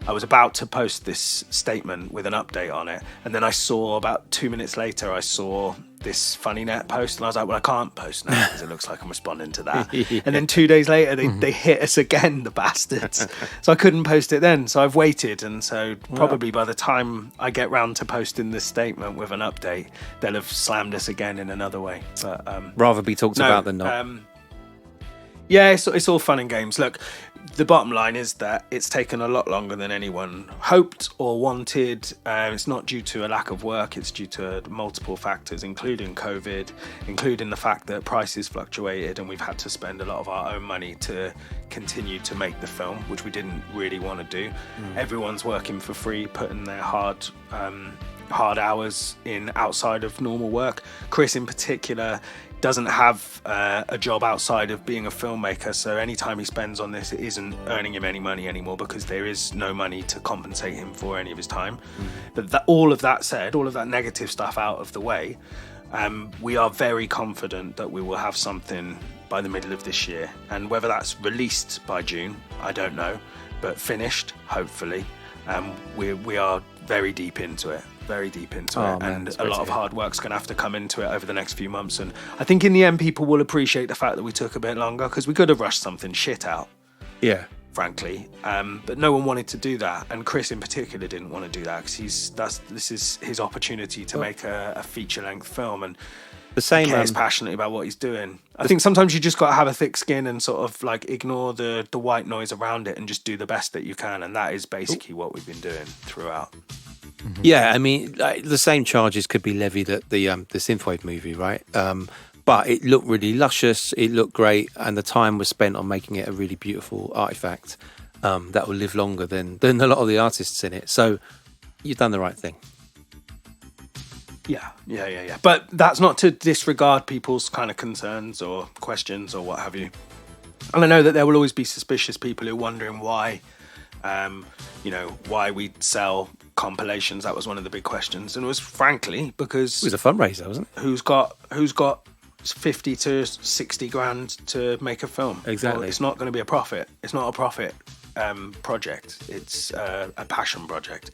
I was about to post this statement with an update on it, and then I saw about 2 minutes later, I saw this FunnyNet post, and I was like, well, I can't post now because it looks like I'm responding to that. And then 2 days later, they hit us again, the bastards. So I couldn't post it then. So I've waited, and so probably by the time I get round to posting this statement with an update, they'll have slammed us again in another way. But rather be talked about than not. Yeah, it's all fun and games. Look, the bottom line is that it's taken a lot longer than anyone hoped or wanted. It's not due to a lack of work, it's due to multiple factors, including COVID, including the fact that prices fluctuated and we've had to spend a lot of our own money to continue to make the film, which we didn't really want to do. Everyone's working for free, putting their hard hours in outside of normal work. Chris in particular doesn't have a job outside of being a filmmaker, so any time he spends on this, it isn't earning him any money anymore because there is no money to compensate him for any of his time. But all of that said, all of that negative stuff out of the way, we are very confident that we will have something by the middle of this year, and whether that's released by June, I don't know, but finished, hopefully. We are very deep into it. And a lot of hard work's going to have to come into it over the next few months, and I think in the end people will appreciate the fact that we took a bit longer because we could have rushed something shit out, frankly, but no one wanted to do that, and Chris in particular didn't want to do that because this is his opportunity to make a feature-length film, and the same cares passionately about what he's doing. I think sometimes you just got to have a thick skin and sort of like ignore the white noise around it and just do the best that you can, and that is basically what we've been doing throughout. Yeah, I mean, the same charges could be levied at the Synthwave movie, right? But it looked really luscious, it looked great, and the time was spent on making it a really beautiful artifact that will live longer than a lot of the artists in it. So you've done the right thing. Yeah. But that's not to disregard people's kind of concerns or questions or what have you. And I know that there will always be suspicious people who are wondering why, why we sell compilations. That was one of the big questions, and it was frankly because it was a fundraiser, wasn't it? Who's got 50 to 60 grand to make a film? Exactly. Well, it's not going to be a profit. It's not a profit project. It's a passion project,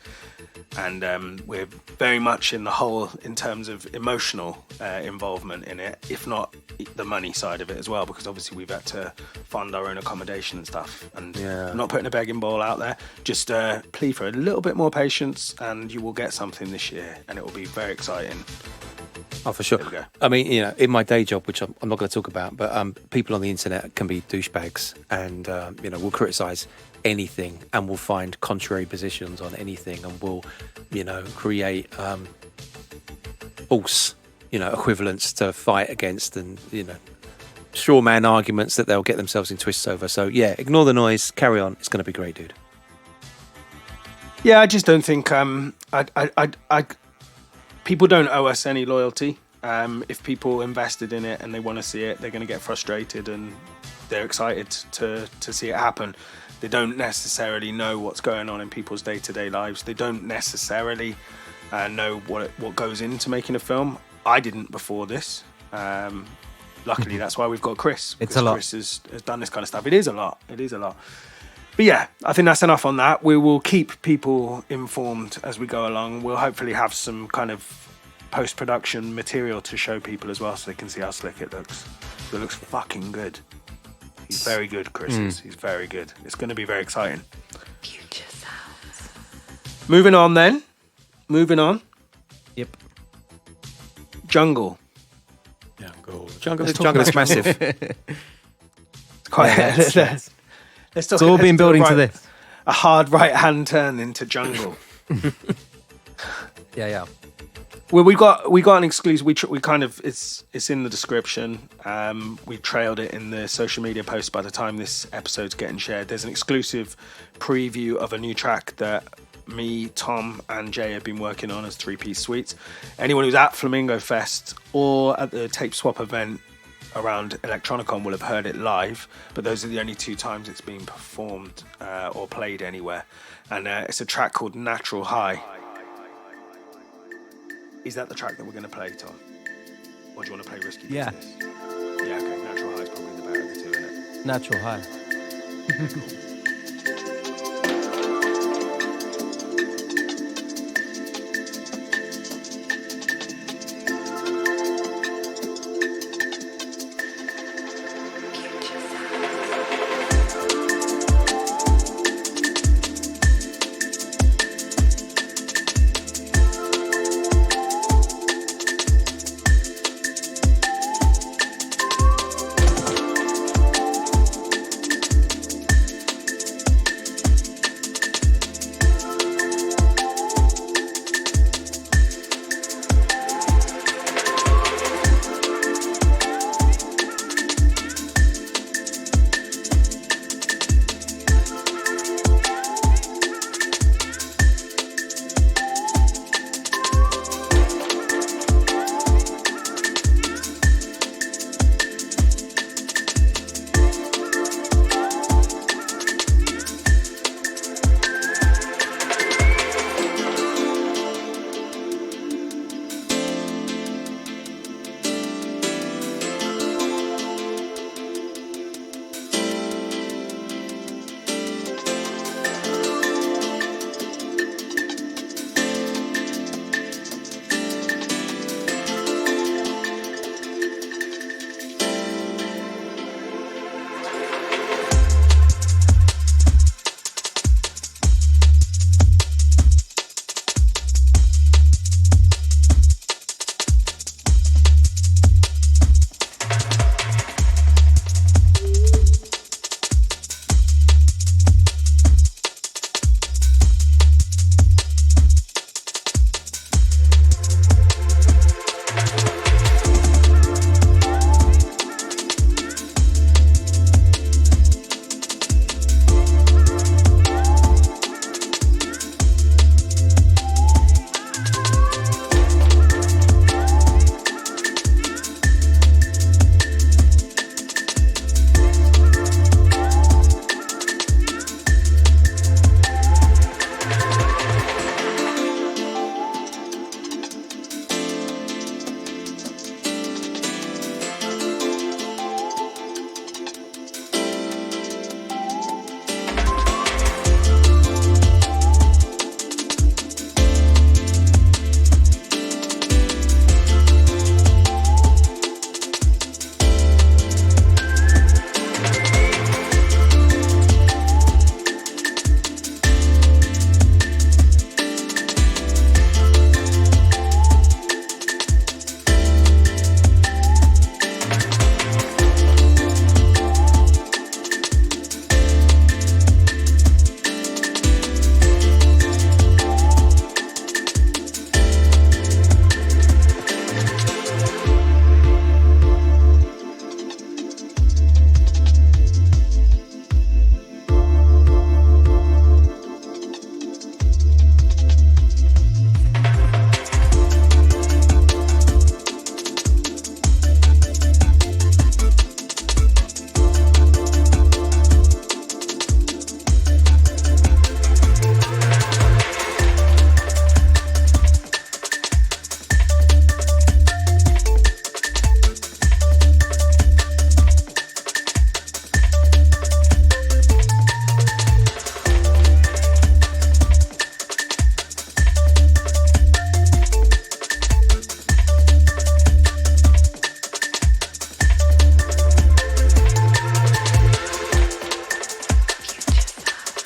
and we're very much in the hole in terms of emotional involvement in it, if not the money side of it as well, because obviously we've had to fund our own accommodation and stuff, and I'm not putting a begging ball out there, just plea for a little bit more patience and you will get something this year, and it will be very exciting. Oh, for sure. I mean, in my day job, which I'm not going to talk about, but people on the internet can be douchebags, and we'll criticise anything, and we'll find contrary positions on anything, and we'll, create false, equivalents to fight against, and straw man arguments that they'll get themselves in twists over. So yeah, ignore the noise, carry on. It's going to be great, dude. Yeah, I just don't think people don't owe us any loyalty. If people invested in it and they want to see it, they're going to get frustrated, and they're excited to see it happen. They don't necessarily know what's going on in people's day-to-day lives. They don't necessarily know what goes into making a film. I didn't before this. Luckily, that's why we've got Chris. It's a lot. Chris has done this kind of stuff. It is a lot. But yeah, I think that's enough on that. We will keep people informed as we go along. We'll hopefully have some kind of post-production material to show people as well so they can see how slick it looks. It looks fucking good. He's very good, Chris. He's very good. It's going to be very exciting. Future sounds. Moving on then. Moving on. Yep. Jungle. Jungle is massive. Quite. Yeah, Let's talk. It's all been building to this. A hard right-hand turn into Jungle. Yeah. Well, we got an exclusive. We kind of it's in the description. We trailed it in the social media post. By the time this episode's getting shared, there's an exclusive preview of a new track that me, Tom, and Jay have been working on as 3-piece suites. Anyone who's at Flamingo Fest or at the Tape Swap event around Electronicon will have heard it live, but those are the only 2 times it's been performed or played anywhere. And it's a track called Natural High. Is that the track that we're going to play, Tom? Or do you want to play Risky Business? Yeah, okay. Natural High is probably the better of the two, isn't it? Natural High.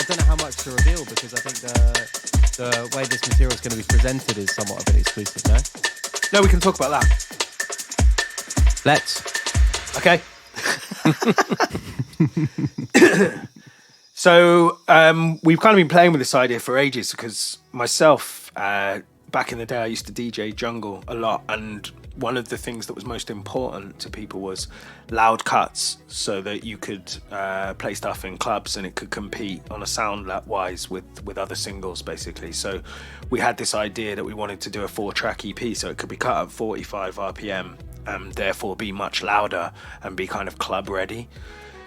don't know how much to reveal because I think the way this material is going to be presented is somewhat of an exclusive, no? No, we can talk about that. Let's. Okay. So we've kind of been playing with this idea for ages because myself, back in the day, I used to DJ jungle a lot, and one of the things that was most important to people was loud cuts so that you could play stuff in clubs and it could compete on a sound wise with other singles, basically. So we had this idea that we wanted to do a 4-track EP so it could be cut at 45 RPM and therefore be much louder and be kind of club ready.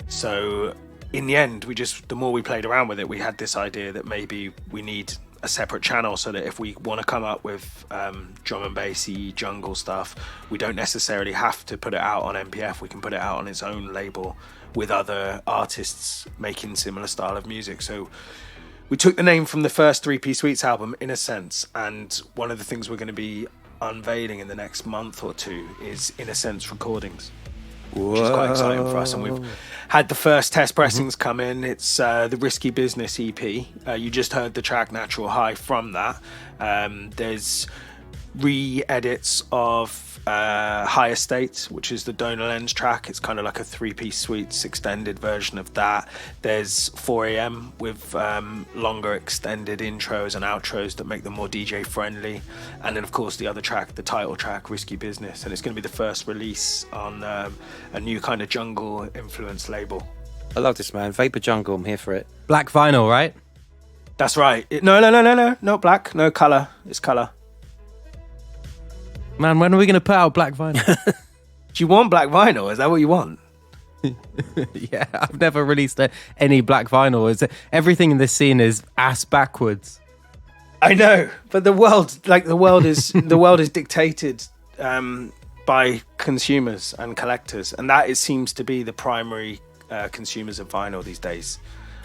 So in the end, the more we played around with it, we had this idea that maybe we need a separate channel so that if we want to come up with drum and bassy jungle stuff, we don't necessarily have to put it out on MPF. We can put it out on its own label with other artists making similar style of music. So we took the name from the first 3P Sweets album, INNERSENSE, and one of the things we're going to be unveiling in the next month or two is INNERSENSE Recordings. Whoa. Which is quite exciting for us, and we've had the first test pressings come in. It's the Risky Bizness EP. You just heard the track Natural High from that. There's re-edits of High Estate, which is the Donor Lens track. It's kind of like a 3-piece Sweets extended version of that. There's 4am with longer extended intros and outros that make them more DJ friendly. And then of course the other track, the title track, Risky Bizness, and it's going to be the first release on a new kind of jungle influence label. I love this, man. Vapor Jungle, I'm here for it. Black vinyl, right? That's right. No, not black, no colour. It's colour. Man, when are we going to put out black vinyl? Do you want black vinyl? Is that what you want? Yeah, I've never released any black vinyl. Everything in this scene is ass backwards. I know, but the world is dictated by consumers and collectors, and that seems to be the primary consumers of vinyl these days,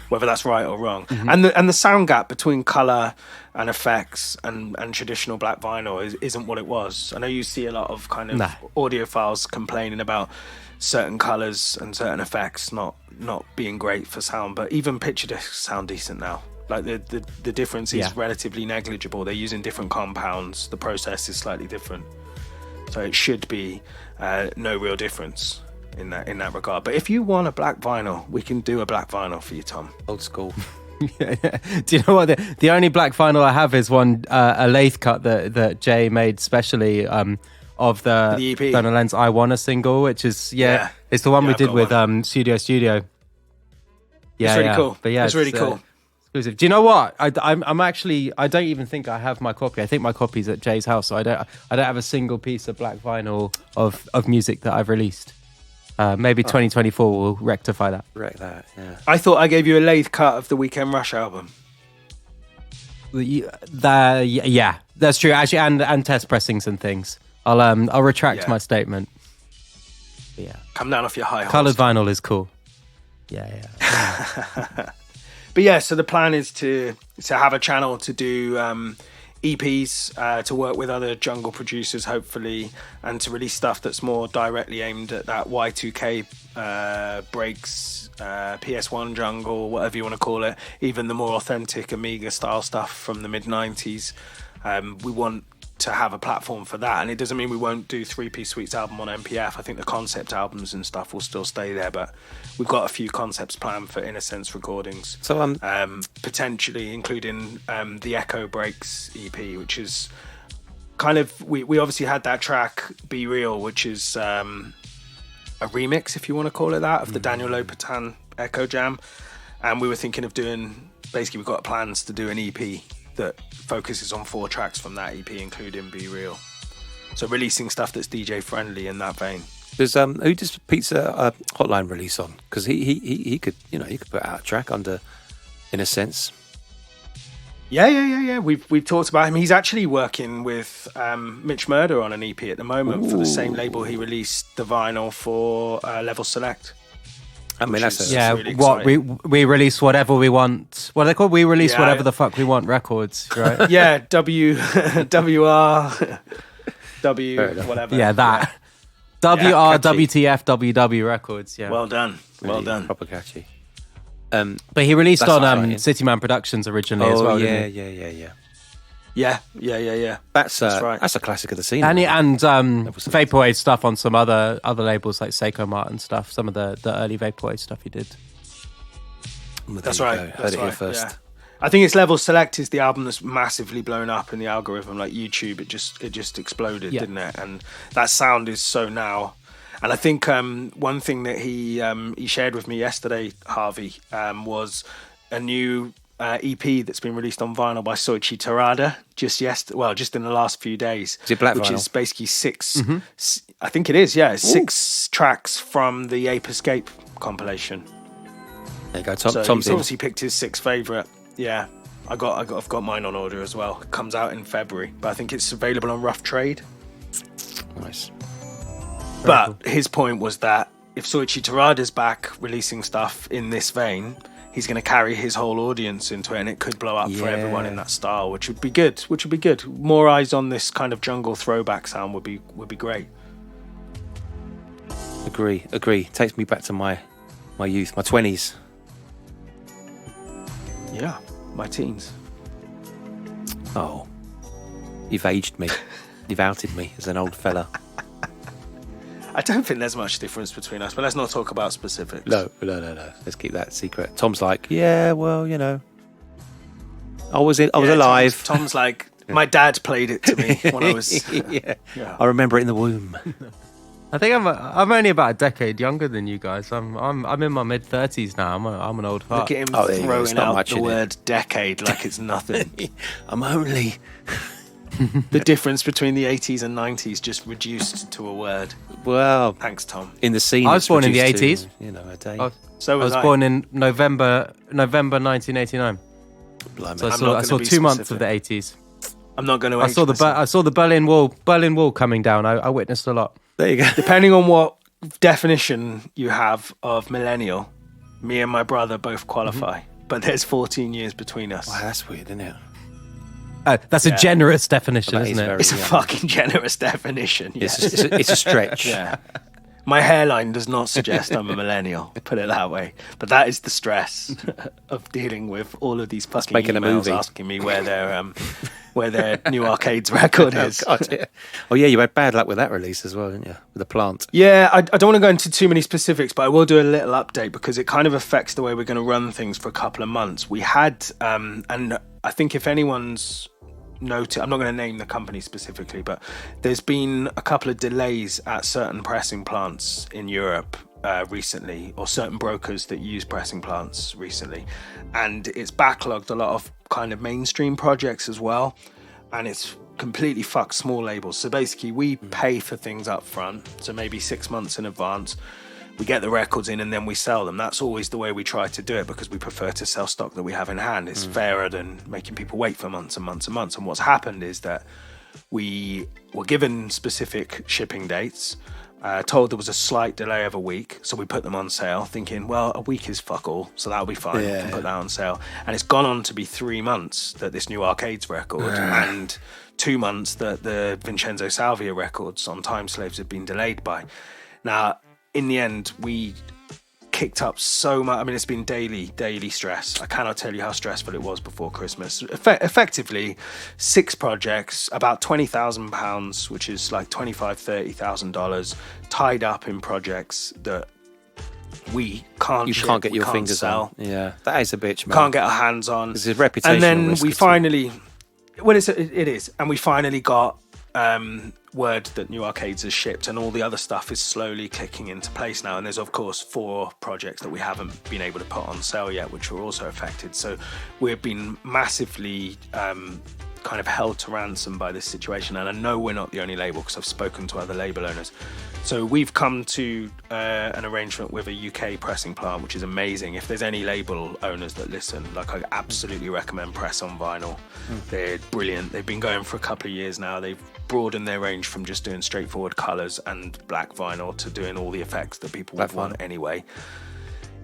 whether that's right or wrong. Mm-hmm. And the sound gap between colour and effects and traditional black vinyl isn't what it was. I know you see a lot of kind of audiophiles complaining about certain colours and certain effects not being great for sound, but even picture discs sound decent now. Like the difference is relatively negligible. They're using different compounds. The process is slightly different, so it should be no real difference in that regard. But if you want a black vinyl, we can do a black vinyl for you, Tom. Old school. Yeah. Do you know what? The only black vinyl I have is one a lathe cut that Jay made specially of the EP. Donor Lens I Wanna single, which is it's the one we did with Studio. Yeah, it's really cool. But it's really cool. Exclusive. Do you know what? I'm actually, I don't even think I have my copy. I think my copy's at Jay's house, so I don't have a single piece of black vinyl of music that I've released. Maybe 2024 will rectify that. Yeah. I thought I gave you a lathe cut of the Weekend Rush album. Yeah, that's true. Actually, and test pressings and things. I'll retract my statement. But yeah, come down off your high horse. Coloured vinyl is cool. Yeah. But yeah, so the plan is to have a channel to do EPs, to work with other jungle producers, hopefully, and to release stuff that's more directly aimed at that Y2K breaks, PS1 jungle, whatever you want to call it, even the more authentic Amiga style stuff from the mid-90s. We want to have a platform for that, and it doesn't mean we won't do 3P Sweets album on MPF. I think the concept albums and stuff will still stay there, but we've got a few concepts planned for INNERSENSE Recordings. So potentially including the Echo Breaks EP, which is kind of we obviously had that track Be Real, which is a remix, if you want to call it that, of the Daniel Lopatin Echo Jam, and we were thinking of doing, basically we've got plans to do an EP that focuses on 4 tracks from that EP, including Be Real. So releasing stuff that's DJ friendly in that vein. There's who does Pizza Hotline release on? Because he could put out a track under INNERSENSE. Yeah. We've talked about him. He's actually working with Mitch Murder on an EP at the moment. Ooh. For the same label he released the vinyl for Level Select. I mean, that's really what we release whatever we want. What are they called? We release whatever the fuck we want records, right? Yeah, WR whatever. Yeah, that. WR WTF WW records. Yeah. Well done. Really proper catchy. But he released That's on right, yeah. City Man Productions originally as well, didn't he? Yeah. That's right. That's a classic of the scene. And really. Vaporwave stuff on some other labels like Seiko Mart and stuff. Some of the early Vaporwave stuff he did. Well, That's there you right. go. Heard it here first. Yeah. I think it's Level Select is the album that's massively blown up in the algorithm, like YouTube. It just exploded, didn't it? And that sound is so now. And I think one thing that he shared with me yesterday, Harvey, was a new EP that's been released on vinyl by Soichi Terada just in the last few days. Is it black which vinyl? is basically six. I think it is. Yeah, it's 6 tracks from the Ape Escape compilation. There you go. So Tom's he's in. obviously picked his 6th favourite. Yeah, I've got mine on order as well. It comes out in February, but I think it's available on Rough Trade. Nice. But his point was that if Soichi Terada's back releasing stuff in this vein, he's going to carry his whole audience into it, and it could blow up for everyone in that style, which would be good. More eyes on this kind of jungle throwback sound would be great. Agree. Takes me back to my youth, my 20s. Yeah, my teens. Oh, you've aged me. You've outed me as an old fella. I don't think there's much difference between us, but let's not talk about specifics. No. Let's keep that secret. Tom's like, yeah, well, you know, I was alive. Tom's like, my dad played it to me when I was. Yeah. I remember it in the womb. I think I'm only about a decade younger than you guys. I'm in my mid-30s now. I'm an old fart. Look at him there you go. It's throwing not out much, the is it? word decade like it's nothing. I'm only. The difference between the 80s and 90s just reduced to a word. Well, Thanks, Tom. in the scene. I was it's born in the reduced to, 80s. You know, a day. So I was born in November 1989. Blimey. So I'm not I saw gonna be 2 months of specific. the 80s. I'm not going to. I saw the Berlin Wall coming down. I witnessed a lot. There you go. Depending on what definition you have of millennial, me and my brother both qualify. But there's 14 years between us. Wow, that's weird, isn't it? That's a generous definition, That is isn't it? very- It's a fucking generous definition. Yeah. It's a stretch. Yeah. My hairline does not suggest I'm a millennial, put it that way. But that is the stress of dealing with all of these fucking making a emails movie. asking me where their new Arcades record is. Oh, God, yeah. Oh, yeah, you had bad luck with that release as well, didn't you? With the plant. Yeah, I don't want to go into too many specifics, but I will do a little update because it kind of affects the way we're going to run things for a couple of months. We had, and I think if anyone's noted, I'm not going to name the company specifically, but there's been a couple of delays at certain pressing plants in Europe recently, or certain brokers that use pressing plants recently, and it's backlogged a lot of kind of mainstream projects as well, and it's completely fucked small labels. So basically we pay for things up front, so maybe 6 months in advance we get the records in and then we sell them. That's always the way we try to do it because we prefer to sell stock that we have in hand. It's fairer than making people wait for months and months and months. And what's happened is that we were given specific shipping dates, told there was a slight delay of a week, so we put them on sale thinking, well, a week is fuck all, so that'll be fine. We can put that on sale. And it's gone on to be 3 months that this new Arcades record and 2 months that the Vincenzo Salvia records on Time Slaves have been delayed by. Now, in the end, we kicked up so much. I mean, it's been daily stress. I cannot tell you how stressful it was before Christmas. Effectively, 6 projects, about £20,000, which is like $25,000-$30,000, tied up in projects that we can't. You ship, can't get we your can't fingers sell. on. Yeah, that is a bitch, man. Can't get our hands on. It's a reputational And then risk we as well. finally, well, it is, and we finally got word that New Arcades has shipped, and all the other stuff is slowly kicking into place now. And there's of course 4 projects that we haven't been able to put on sale yet, which were also affected. So we've been massively kind of held to ransom by this situation. And I know we're not the only label because I've spoken to other label owners. So we've come to an arrangement with a UK pressing plant, which is amazing. If there's any label owners that listen, like, I absolutely recommend Press on Vinyl. They're brilliant. They've been going for a couple of years now. They've broadened their range from just doing straightforward colours and black vinyl to doing all the effects that people would want anyway.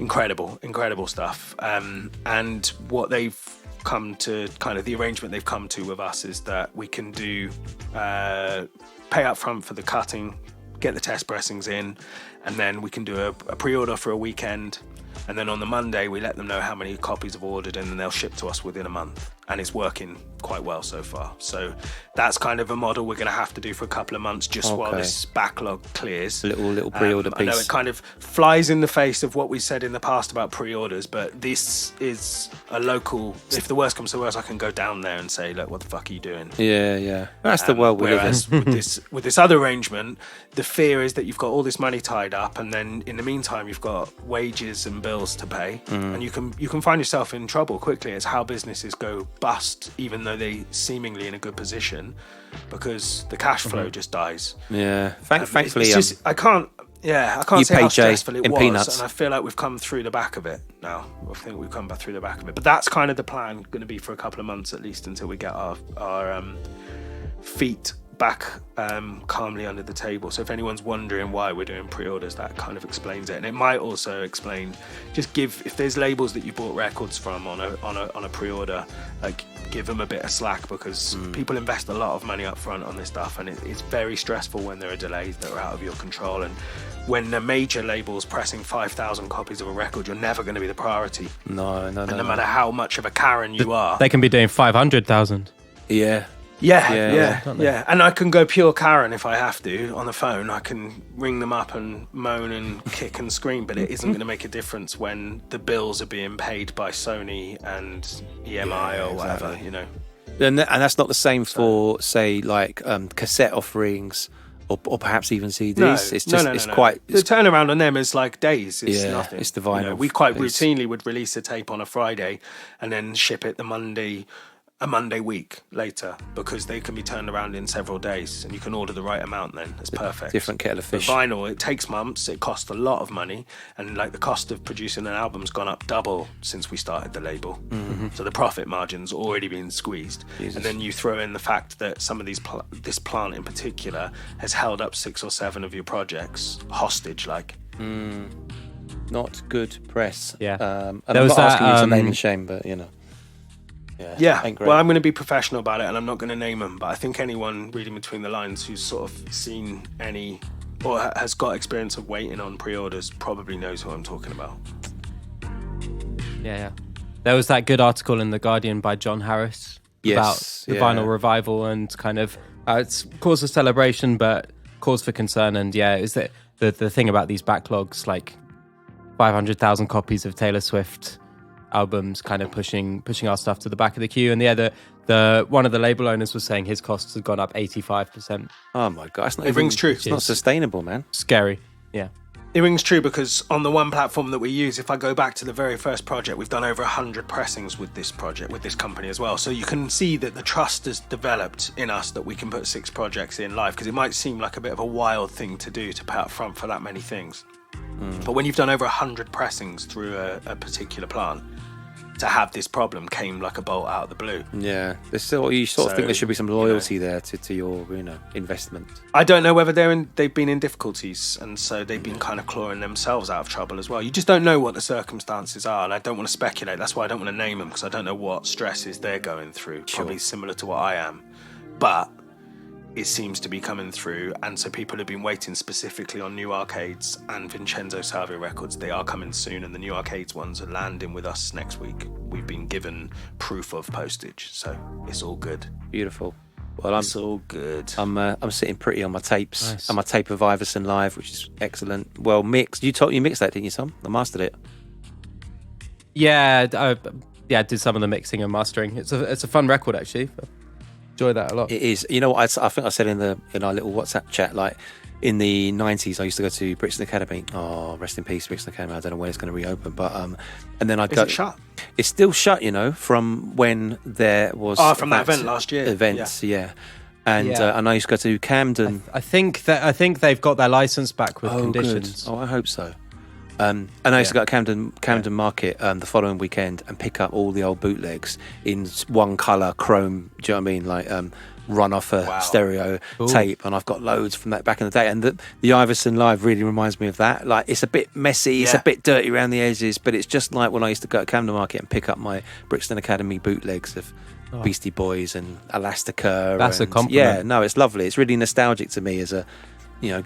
Incredible stuff. And what they've come to, kind of the arrangement they've come to with us, is that we can do pay up front for the cutting, get the test pressings in, and then we can do a pre-order for a weekend, And then on the Monday, we let them know how many copies have ordered, and then they'll ship to us within a month. And it's working quite well so far. So that's kind of a model we're going to have to do for a couple of months just while this backlog clears. Little pre-order piece. I know it kind of flies in the face of what we said in the past about pre-orders, but this is a local. If the worst comes to worst, I can go down there and say, look, what the fuck are you doing? Yeah. That's the world we live in. with this other arrangement, the fear is that you've got all this money tied up, and then in the meantime, you've got wages and bills to pay, and you can find yourself in trouble quickly. It's how businesses go bust, even though they seemingly in a good position, because the cash flow just dies. Yeah, thankfully, it's just, I can't say how stressful it was, peanuts. and I feel like we've come through the back of it now. I think we've come back through the back of it, but that's kind of the plan, going to be for a couple of months at least, until we get our feet back calmly under the table. So if anyone's wondering why we're doing pre-orders, that kind of explains it. And it might also explain, if there's labels that you bought records from on a pre-order, like, give them a bit of slack, because people invest a lot of money up front on this stuff, and it's very stressful when there are delays that are out of your control. And when a major label's pressing 5,000 copies of a record, you're never going to be the priority. No. No matter how much of a Karen you are, they can be doing 500,000. Yeah. And I can go pure Karen if I have to on the phone. I can ring them up and moan and kick and scream, but it isn't going to make a difference when the bills are being paid by Sony and EMI or whatever, you know. And that's not the same for, say, like cassette offerings or perhaps even CDs. No, it's just no. it's quite. The turnaround on them is like days. It's nothing. It's the vinyl. You know, we quite routinely would release a tape on a Friday and then ship it a Monday week later, because they can be turned around in several days, and you can order the right amount then. It's perfect. Different kettle of fish. But vinyl, it takes months, it costs a lot of money, and like the cost of producing an album's gone up double since we started the label. So the profit margin's already been squeezed. Jesus. And then you throw in the fact that some of these this plant in particular has held up 6 or 7 of your projects hostage, like. Not good press. Yeah. And I'm not asking you to name and shame, but you know. Yeah, well, I'm going to be professional about it, and I'm not going to name them, but I think anyone reading between the lines who's sort of seen any or has got experience of waiting on pre-orders probably knows who I'm talking about. Yeah. There was that good article in The Guardian by John Harris about the vinyl revival, and kind of it's cause for celebration, but cause for concern. And is that the thing about these backlogs, like 500,000 copies of Taylor Swift albums kind of pushing our stuff to the back of the queue. And the one of the label owners was saying his costs had gone up 85%. Oh my god, it rings true. It's not sustainable, man. Scary. Yeah, it rings true, because on the one platform that we use, if I go back to the very first project, we've done over 100 pressings with this project, with this company as well. So you can see that the trust has developed in us that we can put 6 projects in live, because it might seem like a bit of a wild thing to do, to pay up front for that many things. But when you've done over 100 pressings through a particular plant, to have this problem came like a bolt out of the blue. Yeah, you sort of think there should be some loyalty there to your investment. I don't know whether they've been in difficulties, and so they've been kind of clawing themselves out of trouble as well. You just don't know what the circumstances are, and I don't want to speculate. That's why I don't want to name them, because I don't know what stresses they're going through. Sure. Probably similar to what I am, but it seems to be coming through, and so people have been waiting specifically on New Arcades and Vincenzo Salvio records. They are coming soon, and the New Arcades ones are landing with us next week. We've been given proof of postage, so it's all good. Beautiful. Well, it's all good. I'm sitting pretty on my tapes. Nice. On my tape of Iverson live, which is excellent. Well mixed. You mixed that, didn't you, Tom? I mastered it. Yeah, I did some of the mixing and mastering. It's a fun record, actually. Enjoy that a lot. It is. You know what? I think I said in our little WhatsApp chat, like in the 90s, I used to go to Brixton Academy. Oh, rest in peace, Brixton Academy. I don't know when it's going to reopen, but and then Is it shut? It's still shut, from when there was from that event last year. And I used to go to Camden. I think they've got their license back with conditions. Good. Oh, I hope so. And I used to go to Camden Market the following weekend and pick up all the old bootlegs in one colour chrome, do you know what I mean? Like run off a stereo tape, and I've got loads from that back in the day. And the Iverson Live really reminds me of that. Like, it's a bit messy, it's a bit dirty around the edges, but it's just like when I used to go to Camden Market and pick up my Brixton Academy bootlegs of Beastie Boys and Elastica. That's a compliment. Yeah, no, it's lovely. It's really nostalgic to me as a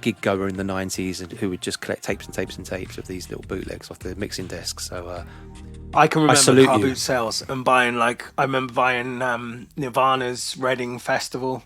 gig goer in the 90s and who would just collect tapes and tapes and tapes of these little bootlegs off the mixing desk. So I can remember salute car you. boot sales and buying I remember buying Nirvana's Reading Festival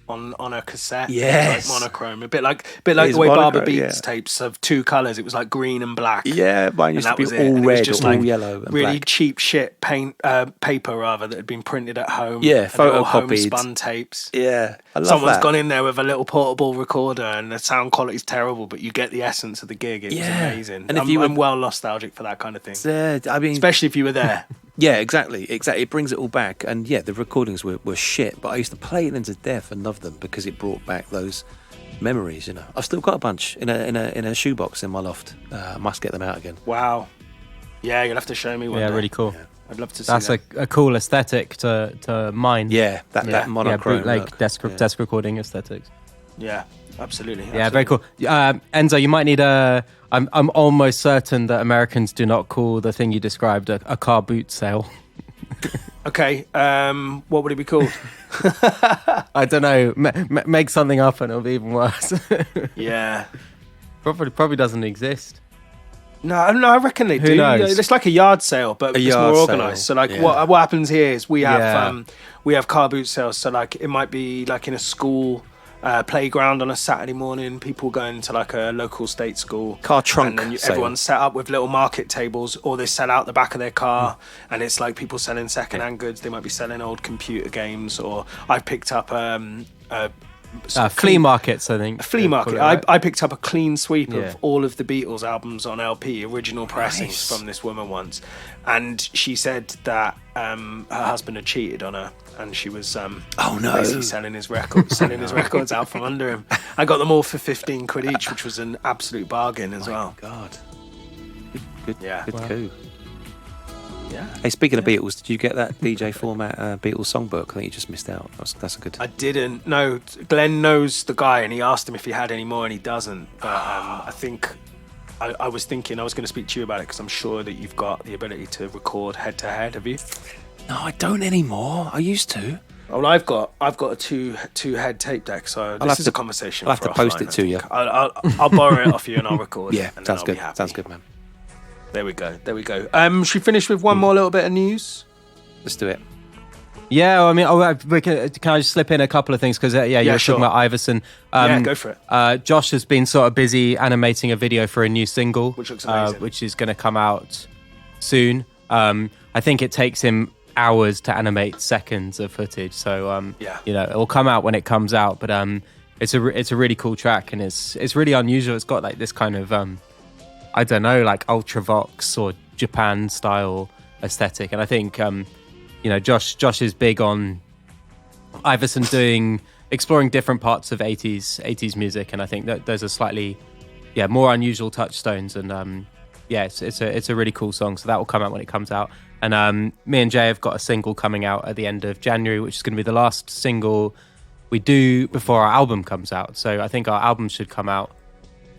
on a cassette. Yes. It was like monochrome, a bit like the way Barber Beats tapes of two colours. It was like green and black. Yeah, mine used to be all red or all yellow and really black. cheap shit paper rather that had been printed at home. Yeah, and they were all photocopied. homespun tapes. Yeah, I love Someone's that. gone in there with a little portable recorder and the sound quality's terrible, but you get the essence of the gig. It was amazing. And if I'm well nostalgic for that kind of thing. I mean, Especially if you were there. yeah, exactly. It brings it all back. And yeah, the recordings were shit, but I used to play them to death and love them because it brought back those memories. I've still got a bunch in a shoebox in my loft. I must get them out again. Wow. Yeah, you'll have to show me one. Yeah, day. really cool. Yeah, I'd love to see That's that. a cool aesthetic to mine. Yeah, that monochrome bootleg look. desk recording aesthetics. Yeah, absolutely. Yeah, very cool. Enzo, you might need I'm almost certain that Americans do not call the thing you described a car boot sale. Okay, what would it be called? I don't know. Make something up and it'll be even worse. Yeah. Probably doesn't exist. No, I reckon they do. knows? It's like a yard sale, but it's yard more sale, organised. So, yeah. what happens here is we have Yeah. car boot sales. So, it might be like in a school playground on a Saturday morning. People going to like a local state school. Car trunk and then sale. everyone's set up with little market tables, or they sell out the back of their car, and it's like people selling second-hand goods. They might be selling old computer games, or I've picked up Flea markets, I think. a flea market. Right? I picked up a clean sweep Yeah. of all of the Beatles albums on LP, original pressings Nice. from this woman once, and she said that her husband had cheated on her, and she was basically selling his records out from under him. I got them all for 15 quid each, which was an absolute bargain as well. God. Good Yeah. coup. Yeah, Hey, speaking of Beatles, did you get that DJ format Beatles songbook? I think you just missed out. That's a good. I didn't. No, Glenn knows the guy, and he asked him if he had any more, and he doesn't. But I think I was thinking I was going to speak to you about it because I'm sure that you've got the ability to record head to head. Have you? No, I don't anymore. I used to. Well, I've got a two head tape deck, so this is a conversation. I'll have for to post offline, it to I you. think. I'll borrow it off you and I'll record. Yeah, and then sounds I'll good. Be happy. Sounds good, man. There we go. Should we finish with one more little bit of news? Let's do it. Yeah, well, I mean, can I just slip in a couple of things? Because, you were sure. talking about Iverson. Yeah, go for it. Josh has been sort of busy animating a video for a new single. Which looks amazing. Which is going to come out soon. I think it takes him hours to animate seconds of footage. So, it will come out when it comes out. But it's a really cool track, and it's really unusual. It's got like this kind of, I don't know, like Ultravox or Japan style aesthetic. And I think, Josh is big on Iverson exploring different parts of 80s music. And I think that those are slightly, more unusual touchstones. And it's a really cool song. So that will come out when it comes out. And me and Jay have got a single coming out at the end of January, which is going to be the last single we do before our album comes out. So I think our album should come out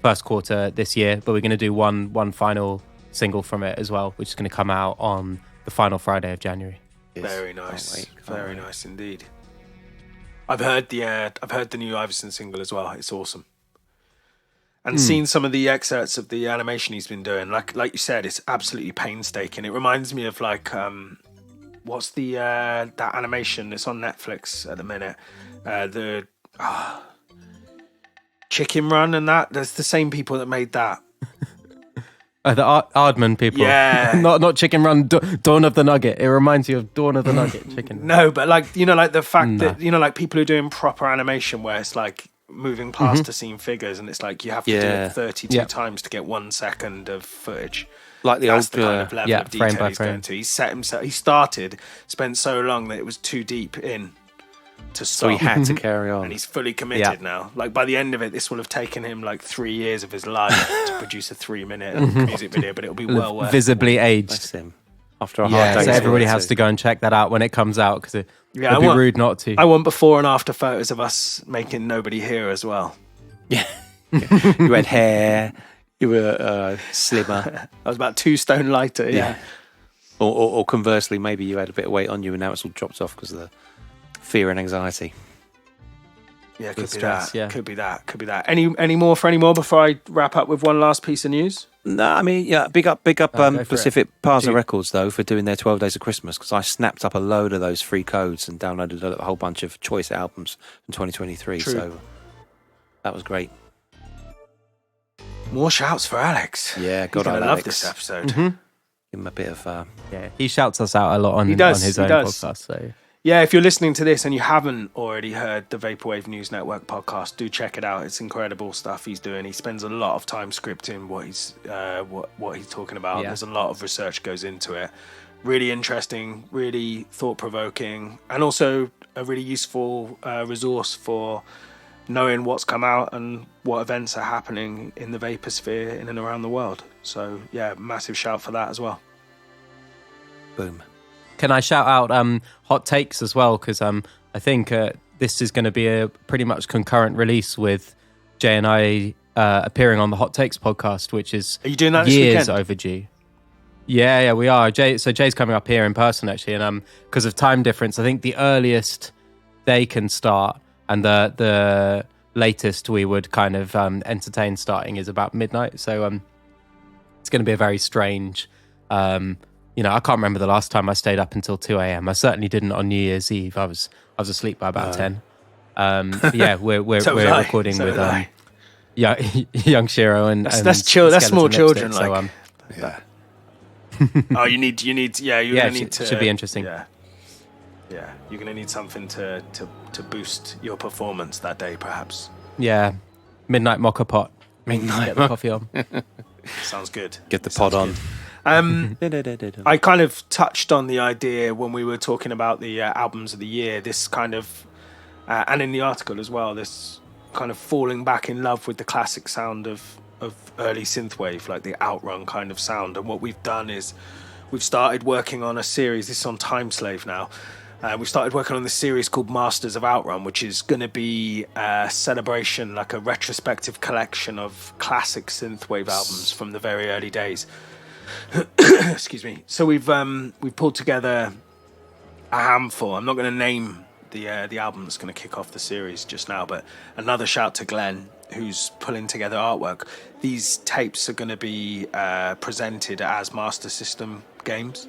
first quarter this year, but we're going to do one final single from it as well, which is going to come out on the final Friday of January. Very nice. Very nice indeed. I've heard the new Iverson single as well. It's awesome. And seen some of the excerpts of the animation he's been doing. Like you said, it's absolutely painstaking. It reminds me of what's the that animation that's on Netflix at the minute? The Chicken Run and that. There's the same people that made that. The Aardman people. Yeah. not Chicken Run, Dawn of the Nugget. It reminds you of Dawn of the Nugget, Chicken. No, but the fact that, people who are doing proper animation where it's like moving past to scene figures and it's like you have to do it 32 times to get 1 second of footage. Like the That's old the kind of level of detail frame by he's frame. going to. He spent so long that it was too deep in to stop. So he had to carry on. And he's fully committed now. Like by the end of it, this will have taken him like 3 years of his life to produce a 3-minute music video, but it'll be well worth it. Visibly aged. Bless him. After a hard day. So everybody has to go and check that out when it comes out because it'd be rude not to. I want before and after photos of us making Nobody Here as well. Yeah. You had hair. You were slimmer. I was about 2 stone lighter. Yeah. Or conversely, maybe you had a bit of weight on you and now it's all dropped off because of the fear and anxiety. Yeah, with stress. Yeah. Could be that. Any more before I wrap up with one last piece of news? No, I mean, yeah, big up go for Pacific it. Plaza Records, though, for doing their 12 Days of Christmas, because I snapped up a load of those free codes and downloaded a whole bunch of choice albums from 2023. True. So that was great. More shouts for Alex. Yeah, God, I I love this episode. Mm-hmm. Give him a bit of... Yeah, he shouts us out a lot on his own podcast. So Yeah, if you're listening to this and you haven't already heard the Vaporwave News Network podcast, do check it out. It's incredible stuff he's doing. He spends a lot of time scripting what he's talking about. Yeah. There's a lot of research goes into it. Really interesting, really thought-provoking, and also a really useful resource for knowing what's come out and what events are happening in the vapor sphere in and around the world. So yeah, massive shout for that as well. Boom. can I shout out hot takes as well? Because I think this is going to be a pretty much concurrent release with Jay and I appearing on the Hot Takes podcast, which is Are you doing that this years weekend? overdue. Yeah, we are. Jay's coming up here in person actually, and because of time difference, I think the earliest they can start and the latest we would kind of entertain starting is about midnight. So it's going to be a very strange. I can't remember the last time I stayed up until 2 a.m. I certainly didn't on New Year's Eve. I was asleep by about 10. But yeah, we're recording with young Shiro and that's chill. That's small children. Lipstick, like, yeah. Oh, you need. Yeah, you're gonna need to. Should be interesting. Yeah, you're gonna need something to boost your performance that day, perhaps. Yeah, midnight mocha pot. Get the coffee on. Sounds good. Get the pod on. I kind of touched on the idea when we were talking about the albums of the year. This kind of, and in the article as well, this kind of falling back in love with the classic sound of early synthwave, like the Outrun kind of sound. And what we've done is we've started working on a series. This is on Time Slave now. We started working on this series called Masters of Outrun, which is going to be a celebration, like a retrospective collection of classic synthwave albums from the very early days. Excuse me. So we've pulled together a handful. I'm not going to name the album that's going to kick off the series just now, but another shout to Glenn, who's pulling together artwork. These tapes are going to be presented as Master System games.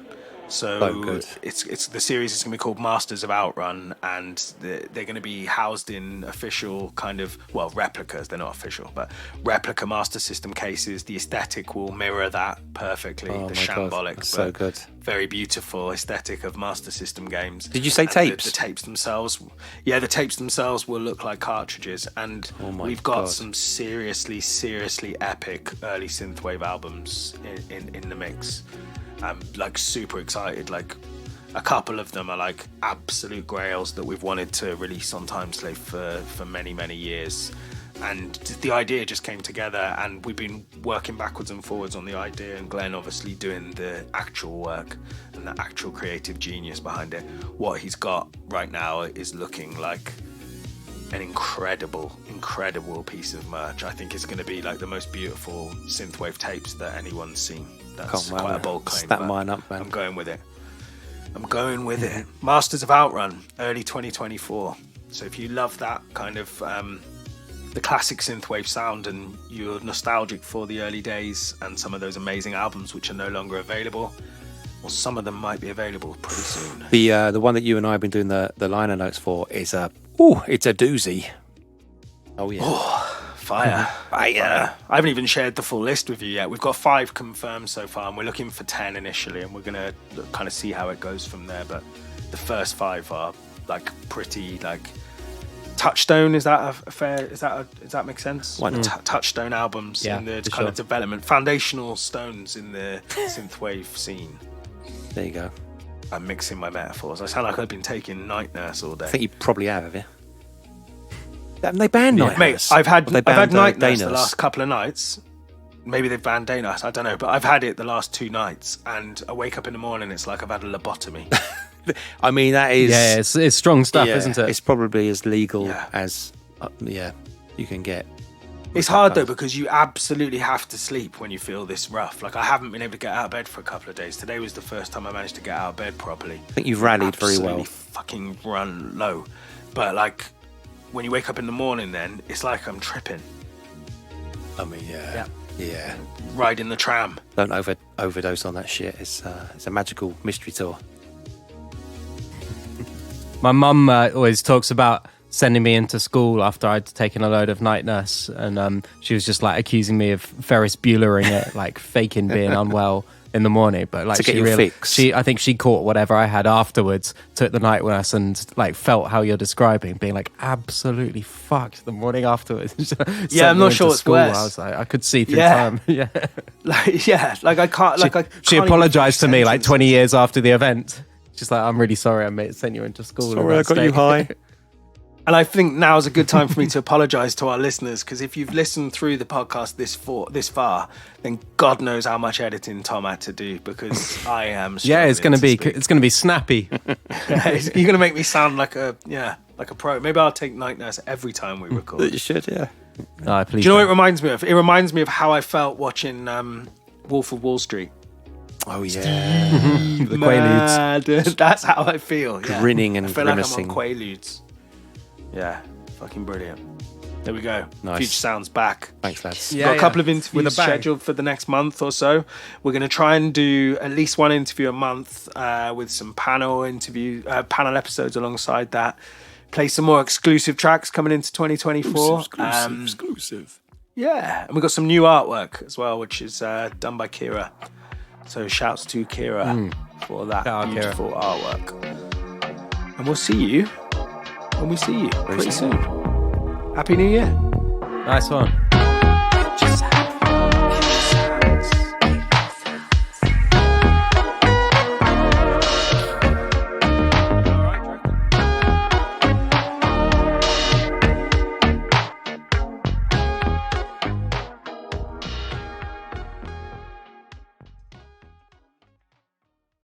So it's the series is going to be called Masters of Outrun, and they're going to be housed in official kind of, well, replicas. They're not official, but replica Master System cases. The aesthetic will mirror that perfectly. The shambolic, but so good, very beautiful aesthetic of Master System games. Did you say tapes? The tapes themselves, the tapes themselves will look like cartridges, and we've got some seriously epic early synthwave albums in the mix. I'm like super excited. Like a couple of them are like absolute grails that we've wanted to release on Time Slave for many years, and the idea just came together, and we've been working backwards and forwards on the idea, and Glenn obviously doing the actual work and the actual creative genius behind it. What he's got right now is looking like an incredible piece of merch. I think it's going to be like the most beautiful synthwave tapes that anyone's seen. That's quite a bold claim. Stat mine up, man. I'm going with it. Masters of Outrun, early 2024. So if you love that kind of the classic synthwave sound, and you're nostalgic for the early days and some of those amazing albums which are no longer available, well, some of them might be available pretty soon. The one that you and I have been doing the liner notes for is it's a doozy. Oh yeah. Fire. I haven't even shared the full list with you yet. We've got 5 confirmed so far, and we're looking for 10 initially, and we're going to kind of see how it goes from there. But the first 5 are like pretty like touchstone. Is that a fair? Does that make sense? Touchstone albums in the kind of development, foundational stones in the synthwave scene. There you go. I'm mixing my metaphors. I sound like I've been taking Night Nurse all day. I think you probably have you? Haven't they banned Night Nurse? Mate, I've had Night Nurse the last couple of nights. Maybe they've banned Day Nurse, I don't know. But I've had it the last 2 nights, and I wake up in the morning, it's like I've had a lobotomy. I mean, that is... Yeah, it's strong stuff, isn't it? It's probably as legal as you can get. It's hard, though, because you absolutely have to sleep when you feel this rough. Like, I haven't been able to get out of bed for a couple of days. Today was the first time I managed to get out of bed properly. I think you've rallied very well. Fucking run low. But, like... when you wake up in the morning, then it's like I'm tripping, I mean, yeah. riding the tram. Don't overdose on that shit. It's a magical mystery tour. My mum always talks about sending me into school after I'd taken a load of night nurse, and she was just like accusing me of Ferris Buellering it, like faking being unwell in the morning. But like, to get your fix. I think she caught whatever I had afterwards, took the night nurse, and like felt how you're describing, being like absolutely fucked the morning afterwards. Yeah, I'm not sure what's worse. I was like, I could see through time. Yeah, like I can't. She apologized to me like 20 years after the event. She's like, I'm really sorry I sent you into school. Sorry, I got you high. And I think now is a good time for me to apologise to our listeners, because if you've listened through the podcast this far, then God knows how much editing Tom had to do, because I am. Yeah, it's gonna be snappy. You're gonna make me sound like a pro. Maybe I'll take night nurse every time we record. You should, yeah. No, please. Do you know what it reminds me of? It reminds me of how I felt watching Wolf of Wall Street. Oh yeah, the Quaaludes. That's how I feel. Yeah. Grinning and I feel grimacing. like I'm on Quaaludes. Yeah, fucking brilliant. There we go. Nice. Future Sounds back. Thanks, lads. We've got a couple of interviews scheduled for the next month or so. We're going to try and do at least one interview a month with some panel episodes alongside that. Play some more exclusive tracks coming into 2024. Exclusive. Yeah, and we've got some new artwork as well, which is done by Kira. So shouts to Kira for that beautiful artwork. And we'll see you when we see you pretty soon. Happy New Year. Nice one. Just